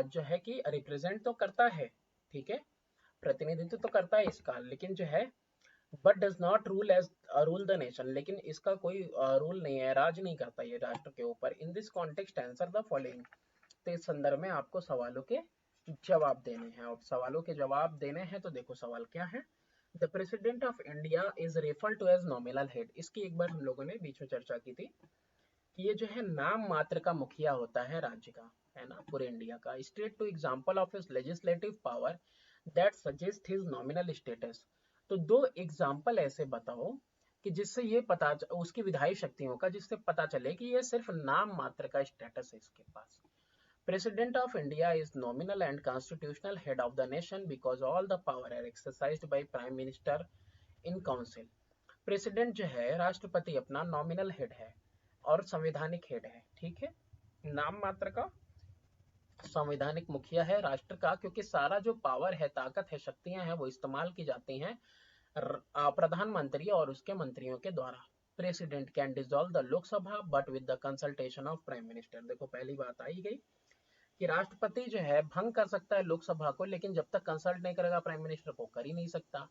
जो है कि रिप्रेजेंट तो करता है, ठीक है, प्रतिनिधित्व तो करता है इसका, लेकिन जो है but does not rule as rule the nation, लेकिन इसका कोई रूल नहीं है, राज नहीं करता ये राष्ट्र के ऊपर। इन this context answer the following. तो इस संदर्भ में आपको सवालों के जवाब देने हैं, और सवालों के जवाब देने हैं तो देखो सवाल क्या है। The president of India is referred to as nominal head. इसकी एक बार हम लोगों ने बीच में चर्चा की थी कि ये जो है नाम मात्र का मुखिया होता है राज्य का, है ना, पूरे इंडिया का। State two example of his legislative power that suggest his nominal status. तो दो एग्जाम्पल ऐसे बताओ कि जिससे ये उसकी विधायी शक्तियों का, जिससे पता चले कि ये सिर्फ नाम मात्र का स्टेटस है इसके पास। President of India is nominal and constitutional head of the nation because all the power are exercised by Prime Minister in Council। President जो है राष्ट्रपति अपना नॉमिनल हेड है और संवैधानिक हेड है, ठीक है, नाम मात्र का संवैधानिक मुखिया है राष्ट्र का, क्योंकि सारा जो पावर है, ताकत है, शक्तियां हैं, वो इस्तेमाल की जाती हैं प्रधानमंत्री और उसके मंत्रियों के द्वारा। President can dissolve the Lok Sabha but with the consultation of prime minister. देखो पहली बात आई गई कि राष्ट्रपति जो है भंग कर सकता है लोकसभा को, लेकिन जब तक कंसल्ट नहीं करेगा प्राइम मिनिस्टर को कर ही नहीं सकता।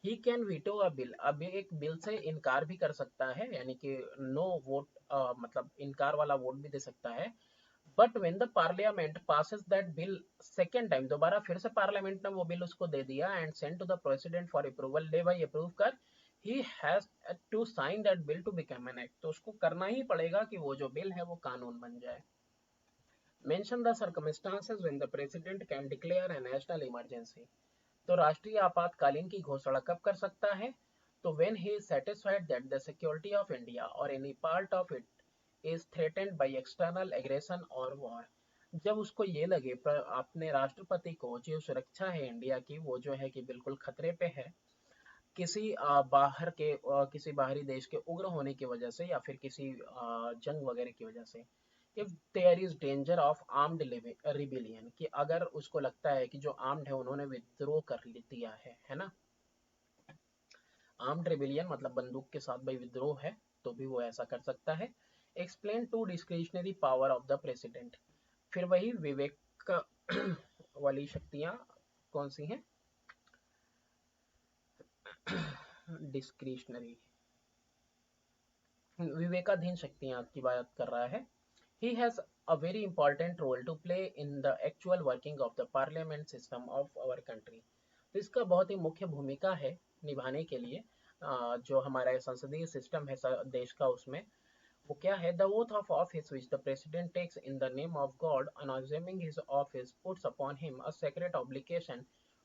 He can veto a bill, अब एक बिल से इनकार भी कर सकता है, यानी कि नो वोट, मतलब इनकार वाला वोट भी दे सकता है। But when the parliament passes that bill second time, दोबारा फिर से पार्लियामेंट ने वो बिल उसको दे दिया and send to the president for approval, ले भाई अप्रूव कर, he has to sign that bill to become an act. तो उसको करना ही पड़ेगा कि वो जो बिल है वो कानून बन जाए। Mention the circumstances when the president can declare A national emergency. तो राष्ट्रीय आपातकालीन की घोषणा कब कर सकता है? तो when he is satisfied that the security of India और any part of it is threatened by external aggression और वॉर। जब उसको ये लगे अपने राष्ट्रपति को जो सुरक्षा है इंडिया की, वो जो है कि बिल्कुल खतरे पे है, किसी किसी बाहरी देश के उग्र होने की वजह से या फिर किसी जंग वगैरह की वजह से, if there is danger of armed rebellion, कि अगर उसको लगता है कि जो आर्म्ड है उन्होंने विद्रोह कर दिया है ना, आर्म्ड रिबिलियन मतलब बंदूक के साथ भाई विद्रोह है, तो भी वो ऐसा कर सकता है। Explain two discretionary power of the president. फिर वही विवेक वाली शक्तियां कौन सी हैं? डिस्क्रिशनरी, विवेकाधीन शक्तियां की बात कर रहा है। He has a very important role to play in the actual working of the parliament system of our country। तो इसका बहुत ही मुख्य भूमिका है निभाने के लिए जो हमारा संसदीय सिस्टम है देश का, उसमें वो क्या है? The oath of office which the president takes in the name of God on assuming his office puts upon him a sacred obligation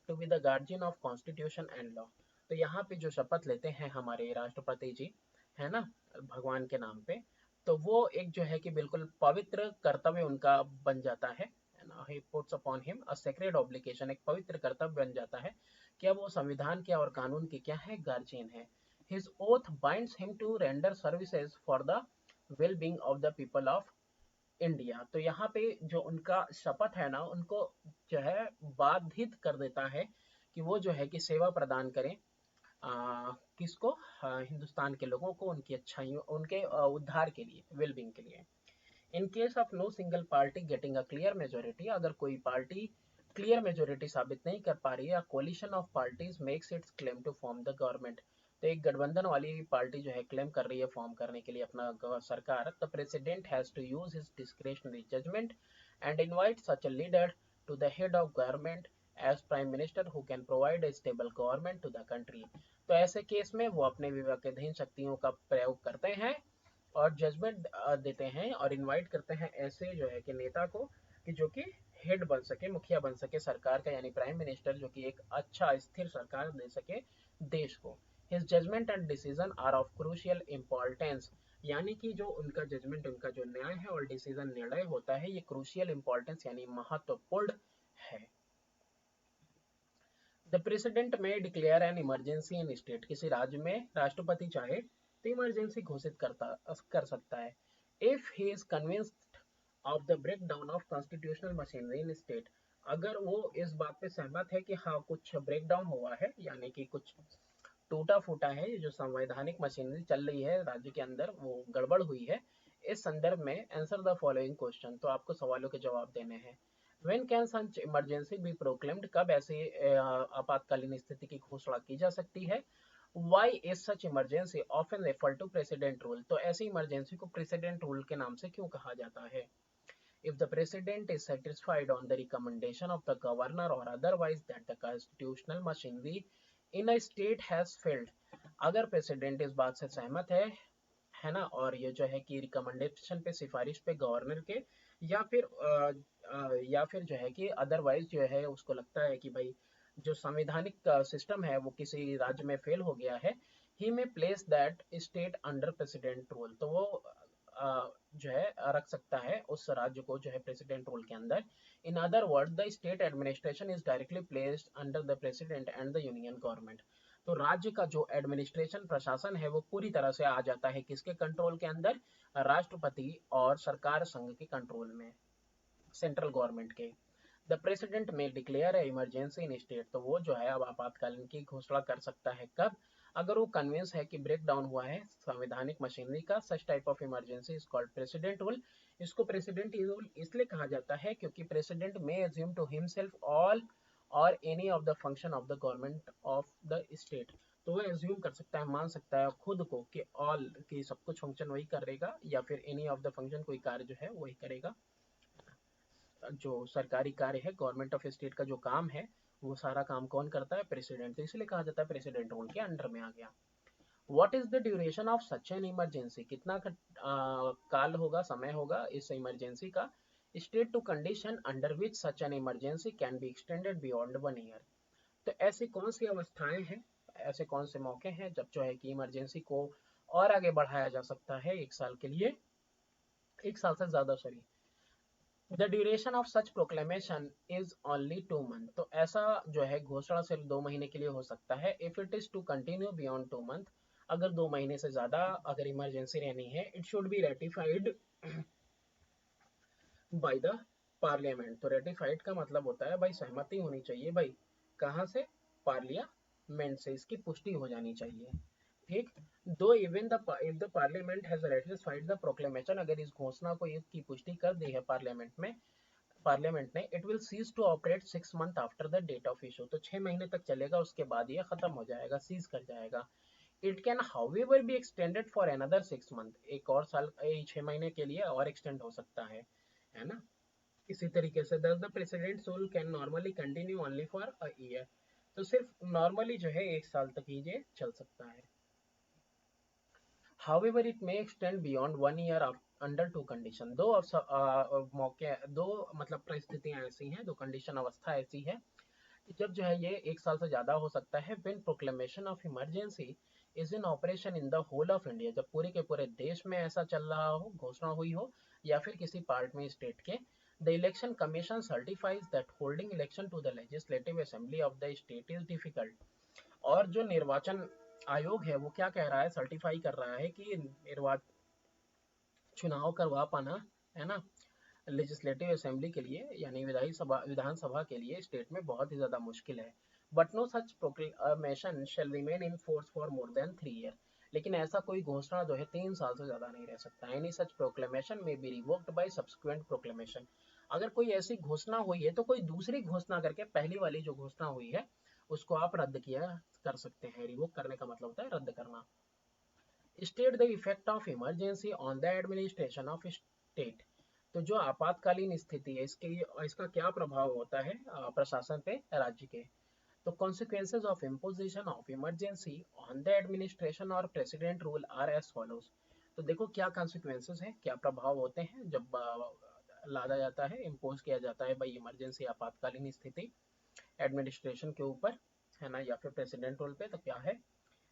to be the guardian of constitution and law। तो यहाँ पे जो शपथ लेते हैं हमारे राष्ट्रपति जी, है ना, भगवान के नाम पे, तो वो एक जो है कि बिल्कुल पवित्र कर्तव्य उनका बन जाता है ना। He puts upon him a sacred obligation, एक पवित्र कर्तव्य बन जाता है कि अब वो संविधान के और कानून के क्या है? गार्जियन है। His oath binds him to render services for the well being of the people of India. तो यहाँ पे जो उनका शपथ है ना, उनको जो है बाधित कर देता है कि वो जो है कि सेवा प्रदान करें किसको? हिंदुस्तान के लोगों को, उनकी अच्छाइयों, उनके उद्धार के लिए, वेलबींग के लिए। In case of no single party getting a clear majority, अगर कोई पार्टी क्लियर मेजोरिटी साबित नहीं कर पा रही है, coalition of parties makes its claim to form the government, तो एक गठबंधन वाली पार्टी जो है क्लेम कर रही है फॉर्म करने के लिए अपना सरकार, the president has to use his discretionary judgment and invite such a leader to the head of government as prime minister who can provide a stable government to the country. तो ऐसे case में वो अपने विवेकाधीन शक्तियों का प्रयोग करते हैं और जजमेंट देते हैं और इनवाइट करते हैं ऐसे जो है कि नेता को, कि जो कि हेड बन सके, मुखिया बन सके सरकार का, यानी प्राइम मिनिस्टर, जो कि एक अच्छा स्थिर सरकार दे सके देश को। His judgment and decision are of crucial importance, यानी कि जो उनका जजमेंट, उनका जो न्याय है और डिसीजन, निर्णय होता है, ये क्रूशियल इंपॉर्टेंस यानी महत्वपूर्ण है। द प्रेसिडेंट में declare an emergency in state, किसी राज्य में राष्ट्रपति चाहे तो इमरजेंसी घोषित कर सकता है। If he is convinced of the break down of constitutional machinery in state, अगर वो इस बात पे सहमत है कि हाँ कुछ ब्रेक डाउन हुआ है, यानी कि कुछ टूटा फूटा है, ये जो संवैधानिक मशीनरी चल रही है राज्य के अंदर वो गड़बड़ हुई है, इस संदर्भ में आंसर द फॉलोइंग क्वेश्चन, तो आपको सवालों के जवाब देने हैं। When can such emergency be proclaimed, कब ऐसी आपातकालीन स्थिति की घोषणा की जा सकती है? Why is such emergency often referred to president rule, तो ऐसी इमरजेंसी को प्रेसिडेंट रूल के नाम से क्यों कहा जाता है? If the president is satisfied on the recommendation of the governor or otherwise that the constitutional machinery in a state has failed, अगर प्रेसिडेंट इस बात से सहमत है है ना, और ये जो है कि रिकमेंडेशन पे, सिफारिश पे गवर्नर के, या फिर या फिर जो है कि अदरवाइज जो है उसको लगता है कि भाई जो संवैधानिक सिस्टम है वो किसी राज्य में फेल हो गया है, ही में place that state under president rule, तो वो जो है रख सकता है उस राज्य को जो है प्रेसिडेंट रूल के अंदर। In other word the state administration is directly placed under the president and the union government. तो राज्य का जो एडमिनिस्ट्रेशन प्रशासन है वो पूरी तरह से आ जाता है किसके कंट्रोल के अंदर, राष्ट्रपति और सरकार संघ के कंट्रोल में, सेंट्रल गवर्नमेंट के। द प्रेसिडेंट में डिक्लेयर है इमरजेंसी इन स्टेट, तो वो जो है अब आपातकालीन की घोषणा कर सकता है कब, अगर वो कन्विंस है कि ब्रेक डाउन हुआ है संवैधानिक मशीनरी का। Such type of emergency is called president rule. इसको प्रेसिडेंट रूल इसलिए कहा जाता है क्योंकि प्रेसिडेंट में अज्यूम टू हिमसेल्फ ऑल और any of the function of the government of the state. तो वो एज्यूम कर सकता है, मान सकता है खुद को कि ऑल की सब कुछ फंक्शन वही करेगा, या फिर एनी ऑफ द फंक्शन कोई कार्य जो है वही करेगा। जो सरकारी कार्य है गवर्नमेंट ऑफ स्टेट का जो काम है वो सारा काम कौन करता है, प्रेसिडेंट, तो इसलिए कहा जाता है प्रेसिडेंट रूल के अंडर में आ गया। What is the duration of such an emergency, कितना काल होगा, समय होगा इस इमरजेंसी का। State two condition under which such an emergency can be extended beyond 1 year. तो ऐसी कौन सी अवस्थाएं हैं, ऐसे कौन से मौके हैं जब जो है कि इमरजेंसी को और आगे बढ़ाया जा सकता है 1 साल के लिए, 1 साल से ज्यादा, sorry. The duration of such proclamation is only 2 month, तो ऐसा जो है घोषणा सिर्फ 2 महीने के लिए हो सकता है। If it is to continue beyond 2 month, अगर 2 महीने से ज्यादा अगर इमरजेंसी रहनी है, it should be ratified by the parliament. तो रेटिफाइड का मतलब होता है भाई सहमति होनी चाहिए, भाई कहाँ से, पार्लियामेंट से, इसकी पुष्टि हो जानी चाहिए, ठीक। दो even the if the parliament has ratified the proclamation, अगर इस घोषणा को की पुष्टि कर दी है पार्लियामेंट में, पार्लियामेंट ने, it will cease to operate 6 month after the date of issue, तो 6 महीने तक चलेगा, उसके बाद ये खत्म हो जाएगा, सीज कर जाएगा। It can however be extended for another 6 month, एक और साल, 6 महीने के लिए और एक्सटेंड हो सकता है ना। इसी तरीके से दस the president rule can normally continue only for a year, तो सिर्फ नॉर्मली जो है 1 साल तक ही ये चल सकता है। However, it may extend beyond 1 year under two condition, दो मौके, दो मतलब परिस्थितियां ऐसी हैं, दो कंडीशन, अवस्था ऐसी है जब जो है ये 1 साल से ज्यादा हो सकता है। when proclamation of emergency is in operation in the whole of India, जब पूरे के पूरे देश में ऐसा चल रहा हो, घोषणा हुई हो, या फिर किसी पार्ट में स्टेट के। the election commission certifies that holding election to the legislative assembly of the state is difficult, और जो निर्वाचन आयोग है वो क्या कह रहा है, सर्टिफाई कर रहा है कि निर्वाचन, चुनाव करवा पाना, है ना, लेजिस्लेटिव असेंबली के लिए यानी विधानसभा के लिए स्टेट में बहुत ही ज्यादा मुश्किल है। But no such proclamation shall remain in force for more than 3 year, लेकिन ऐसा कोई घोषणा जो है 3 साल से ज्यादा नहीं रह सकता। Any such proclamation may be revoked by subsequent proclamation, अगर कोई ऐसी घोषणा हुई है तो कोई दूसरी घोषणा करके पहली वाली जो घोषणा हुई है उसको आप रद्द किया कर सकते हैं। रिवोक करने का मतलब होता है रद्द करना। State the effect of emergency on the administration of state, तो जो आपातकालीन स्थिति है इसके, इसका क्या प्रभाव होता है प्रशासन पे, राज्य के। तो consequences of imposition of emergency on the administration और president rule are as follows, तो देखो क्या consequences हैं, क्या प्रभाव होते हैं जब लादा जाता है, इम्पोज किया जाता है भाई इमरजेंसी, आपातकालीन स्थिति एडमिनिस्ट्रेशन के ऊपर, है ना, या फिर प्रेसिडेंट रूल पे, तो क्या है।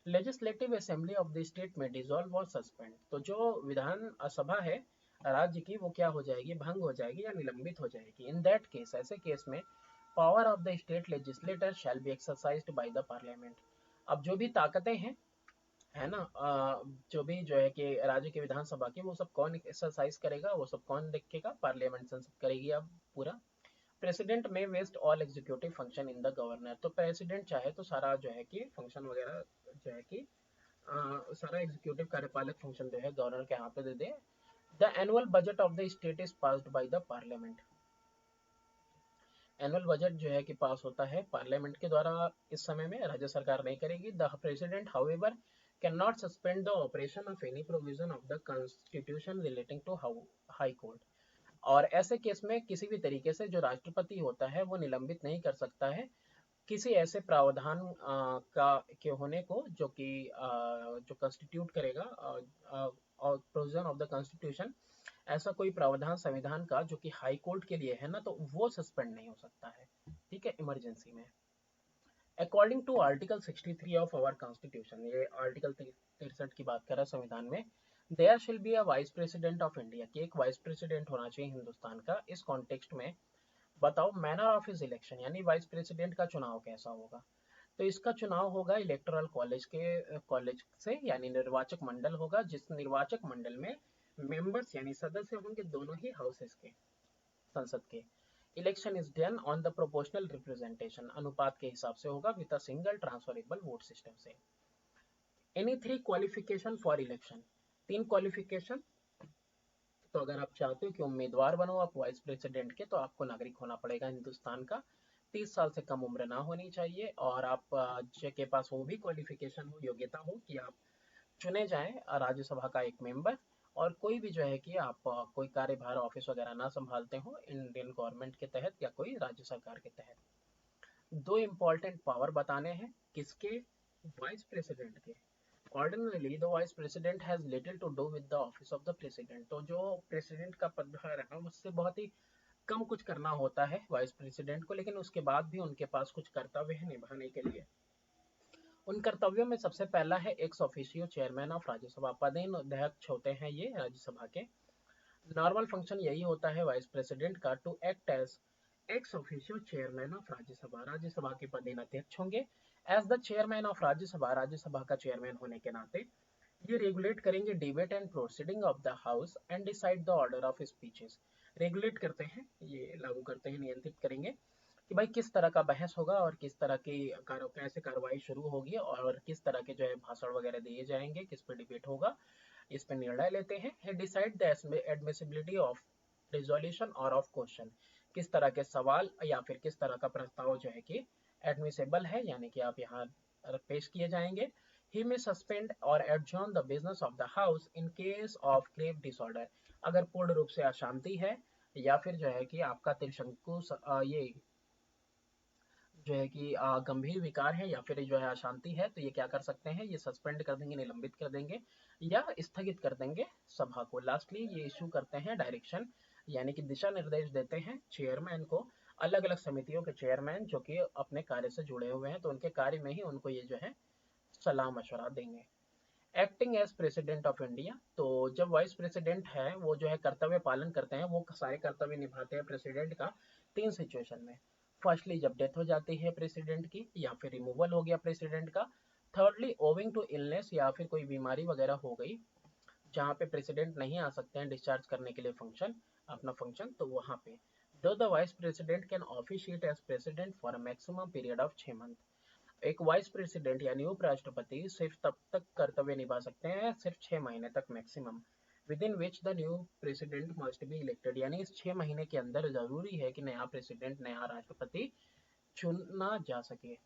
Legislative assembly of the state में डिसॉल्व और सस्पेंड, तो जो विधान सभा है राज्य की वो क्या हो जाएगी, भंग हो जाएगी या निलंबित हो जाएगी। इन दैट केस, ऐसे केस में power of the state legislator shall be exercised bye the parliament, अब जो भी ताकतें हैं, है ना, जो भी जो है कि राज्य की विधानसभा की, वो सब कौन एक्सरसाइज करेगा, वो सब कौन देखेगा, पार्लियामेंट संसद करेगी अब पूरा। President may vest all executive function in the governor, तो प्रेसिडेंट चाहे तो सारा जो है कि फंक्शन वगैरह जो है कि सारा एग्जीक्यूटिव कार्यपालक फंक्शन जो है गवर्नर के हाथ पे दे दे। The annual budget of the state is passed by the parliament, annual budget जो है कि पास होता है पार्लियामेंट के द्वारा, इस समय में राज्य सरकार नहीं करेगी। The president however can not suspend the operation of any provision of the constitution relating to high court, और ऐसे केस में किसी भी तरीके से जो राष्ट्रपति होता है वो निलंबित नहीं कर सकता है किसी ऐसे प्रावधान का के होने को जो कि जो कॉन्स्टिट्यूट करेगा प्रोविजन ऑफ द कॉन्स्टिट्यूशन, ऐसा कोई प्रावधान संविधान का जो कि हाई कोर्ट के लिए है ना, तो वो सस्पेंड नहीं हो सकता है, ठीक है, इमरजेंसी में। According to article 63 of our constitution, ये आर्टिकल 63 की बात कर रहा है संविधान में, देयर शिल be a vice president of India, कि एक वाइस प्रेसिडेंट होना चाहिए हिंदुस्तान का। इस कॉन्टेक्स्ट में बताओ मैनर ऑफ हिज इलेक्शन, यानी वाइस प्रेसिडेंट का चुनाव कैसा होगा। तो इसका चुनाव होगा इलेक्टोरल कॉलेज से, यानी निर्वाचक मंडल होगा, जिस निर्वाचक मंडल में मेंबर्स यानी सदस्य होंगे दोनों ही हाउसेस के, संसद के। Election is done on the proportional representation, अनुपात के हिसाब से होगा, with a single transferable vote system से। Any 3 qualification for election, 3 qualification. तो अगर आप चाहते हो कि उम्मीदवार बनो आप वाइस प्रेसिडेंट के, तो आपको नागरिक होना पड़ेगा हिंदुस्तान का, 30 साल से कम उम्र ना होनी चाहिए, और आप के पास वो भी क्वालिफिकेशन हो, योग्यता हो कि आप चुने जाएं राज्यसभा का एक मेंबर, और कोई भी जो है कि आप कोई कार्यभार ऑफिस वगैरह ना संभालते हो इंडियन गवर्नमेंट के तहत या कोई राज्य सरकार के तहत। 2 इंपॉर्टेंट पावर बताने हैं, किसके, वाइस प्रेसिडेंट के। Ordinarily the vice president has little to do with the office of the president, तो जो प्रेसिडेंट का पदभार है उससे बहुत ही कम कुछ करना होता है वाइस प्रेसिडेंट को, लेकिन उसके बाद भी उनके पास कुछ कर्तव्य है निभाने के लिए। उन कर्तव्यों में सबसे पहला है x officio chairman of Rajya Sabha, पदेन अध्यक्ष होते हैं ये राज्यसभा के। नॉर्मल फंक्शन यही होता है वाइस प्रेसिडेंट का, to act as ex officio chairman of Rajya Sabha, Rajya Sabha के पदेन अध्यक्ष होंगे। As the chairman of Rajya Sabha, Rajya Sabha का चेयरमैन होने के नाते ये रेगुलेट करेंगे debate and proceeding of the house and decide the order of speeches. Regulate करते हैं, ये लागू करते हैं, नियंत्रित करेंगे कि भाई किस तरह का बहस होगा और किस तरह की कैसे कार्रवाई शुरू होगी और किस तरह के जो है भाषण वगैरह दिए जाएंगे, किस पे डिबेट होगा, इस पे निर्णय लेते हैं। Decide the admissibility of resolution और ऑफ क्वेश्चन, किस तरह के सवाल या फिर किस तरह का प्रस्ताव जो है कि एडमिसेबल है, यानी कि आप यहाँ पेश किए जाएंगे। He may suspend or adjourn the business of the house in case of grave disorder, अगर पूर्ण रूप से अशांति है या फिर जो है कि आपका त्रिशंकु ये जो है कि गंभीर विकार है या फिर जो है अशांति है, तो ये क्या कर सकते हैं, ये सस्पेंड कर देंगे, निलंबित कर देंगे या स्थगित कर देंगे सभा को। लास्टली ये इशू करते हैं डायरेक्शन, यानी कि दिशा निर्देश देते हैं चेयरमैन को, अलग अलग समितियों के चेयरमैन जो कि अपने कार्य से जुड़े हुए हैं, तो उनके कार्य में ही उनको ये जो है सलाह मशवरा देंगे। Acting as president of India, तो जब वाइस प्रेसिडेंट है वो जो है कर्तव्य पालन करते हैं, वो सारे कर्तव्य निभाते हैं प्रेसिडेंट का 3 सिचुएशन में। फर्स्टली जब डेथ हो जाती है प्रेसिडेंट की या फिर रिमूवल हो गया प्रेसिडेंट का। थर्डली ओविंग टू इलनेस, या फिर कोई बीमारी वगैरह हो गई जहाँ पे प्रेसिडेंट नहीं आ सकते हैं डिस्चार्ज करने के लिए फंक्शन, अपना फंक्शन, तो वहाँ पे दो the vice president can officiate as president for a maximum period of 6 month. एक वाइस प्रेसिडेंट यानी उपराष्ट्रपति सिर्फ तब तक कर्तव्य निभा सकते हैं, सिर्फ 6 महीने तक maximum, with in which the new president must be elected, यानी इस 6 महीने के अंदर जरूरी है कि नया प्रेसिडेंट, नया राष्ट्रपति चुना जा सके।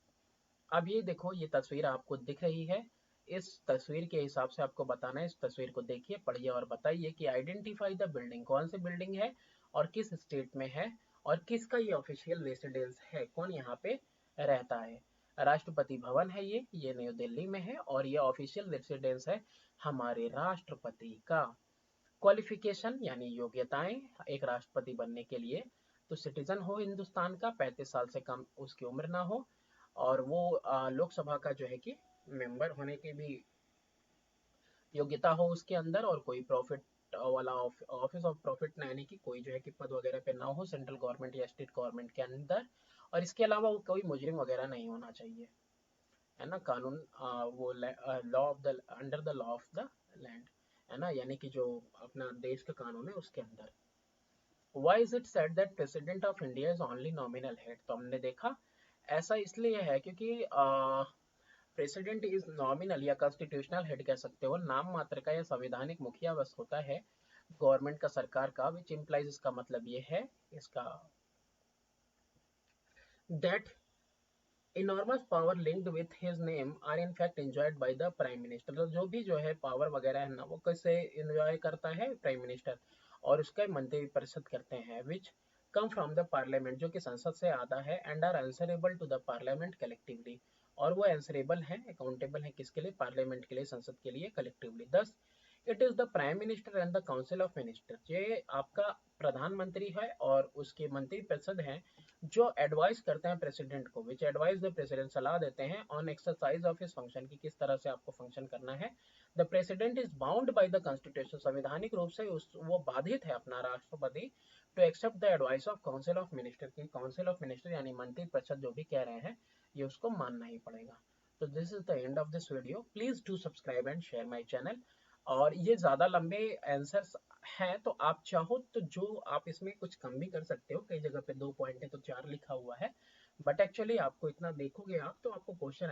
अब ये देखो, ये तस्वीर आपको दिख रही है, इस तस्वीर के हिसाब से आपको बताना है, इस तस्वीर को देखिए, पढ़िए और बताइए कि आइडेंटिफाई द बिल्डिंग, कौन सी बिल्डिंग है और किस स्टेट में है और किसका ये ऑफिशियल रेसिडेंस है, कौन यहाँ पे रहता है। राष्ट्रपति भवन है ये न्यू दिल्ली में है और ये ऑफिशियल रेसिडेंस है हमारे राष्ट्रपति का। क्वालिफिकेशन यानी योग्यताएं एक राष्ट्रपति बनने के लिए, तो सिटीजन हो हिंदुस्तान का, 35 साल से कम उसकी उम्र ना हो, और वो लोकसभा का जो है कि मेंबर होने की भी योग्यता हो उसके अंदर, और कोई प्रॉफिट वाला ऑफिस ऑफ प्रॉफिट ना, यानी कि कोई जो है कि पद वगैरह पे ना हो सेंट्रल गवर्नमेंट या स्टेट गवर्नमेंट के अंदर, और इसके अलावा वो कोई मुजरिम वगैरह नहीं होना चाहिए, है ना, कानून वो law of the under the law of the land, है ना, यानी कि जो अपना देश का कानून है उसके अंदर। Why is it said that President of India is only nominal head? तो हमने देखा ऐसा इसलिए है क्योंकि प्रेसिडेंट इज नॉमिनल या कॉन्स्टिट्यूशनल हेड कह सकते हो, नाम मात्र का या संवैधानिक मुखिया बस होता है गवर्नमेंट का, सरकार का, विच इम्प्लाइज, इसका मतलब ये है इसका that enormous power linked with his name are in fact enjoyed by the prime minister, तो जो भी जो है पावर वगैरह है ना वो कैसे एंजॉय करता है प्राइम मिनिस्टर, और उसका मंत्री परिषद करते हैं, which come from the parliament, जो कि संसद से आता है, and are answerable to the parliament collectively, और वो answerable है, अकाउंटेबल है किसके लिए, पार्लियामेंट के लिए, संसद के लिए collectively. Thus it is the prime minister and the council of minister. ये आपका प्रधानमंत्री है और उसके मंत्री परिषद हैं जो एडवाइस करते हैं प्रेसिडेंट को, विच एडवाइस द प्रेसिडेंट, सलाह देते हैं on exercise of his function, की किस तरह से आपको फंक्शन करना है। The president is bound by the constitution, संवैधानिक रूप से वो बाधित है अपना राष्ट्रपति to accept the advice of council of minister, की काउंसिल ऑफ मिनिस्टर यानी मंत्री परिषद जो भी कह रहे हैं ये उसको मानना ही पड़ेगा। तो this is the end of this video. Please do subscribe and share my channel. और ये ज्यादा लंबे आंसर्स हैं तो आप चाहो तो जो आप इसमें कुछ कम भी कर सकते हो, कई जगह पे 2 पॉइंट है तो 4 लिखा हुआ है, बट एक्चुअली आपको इतना देखोगे आप तो आपको क्वेश्चन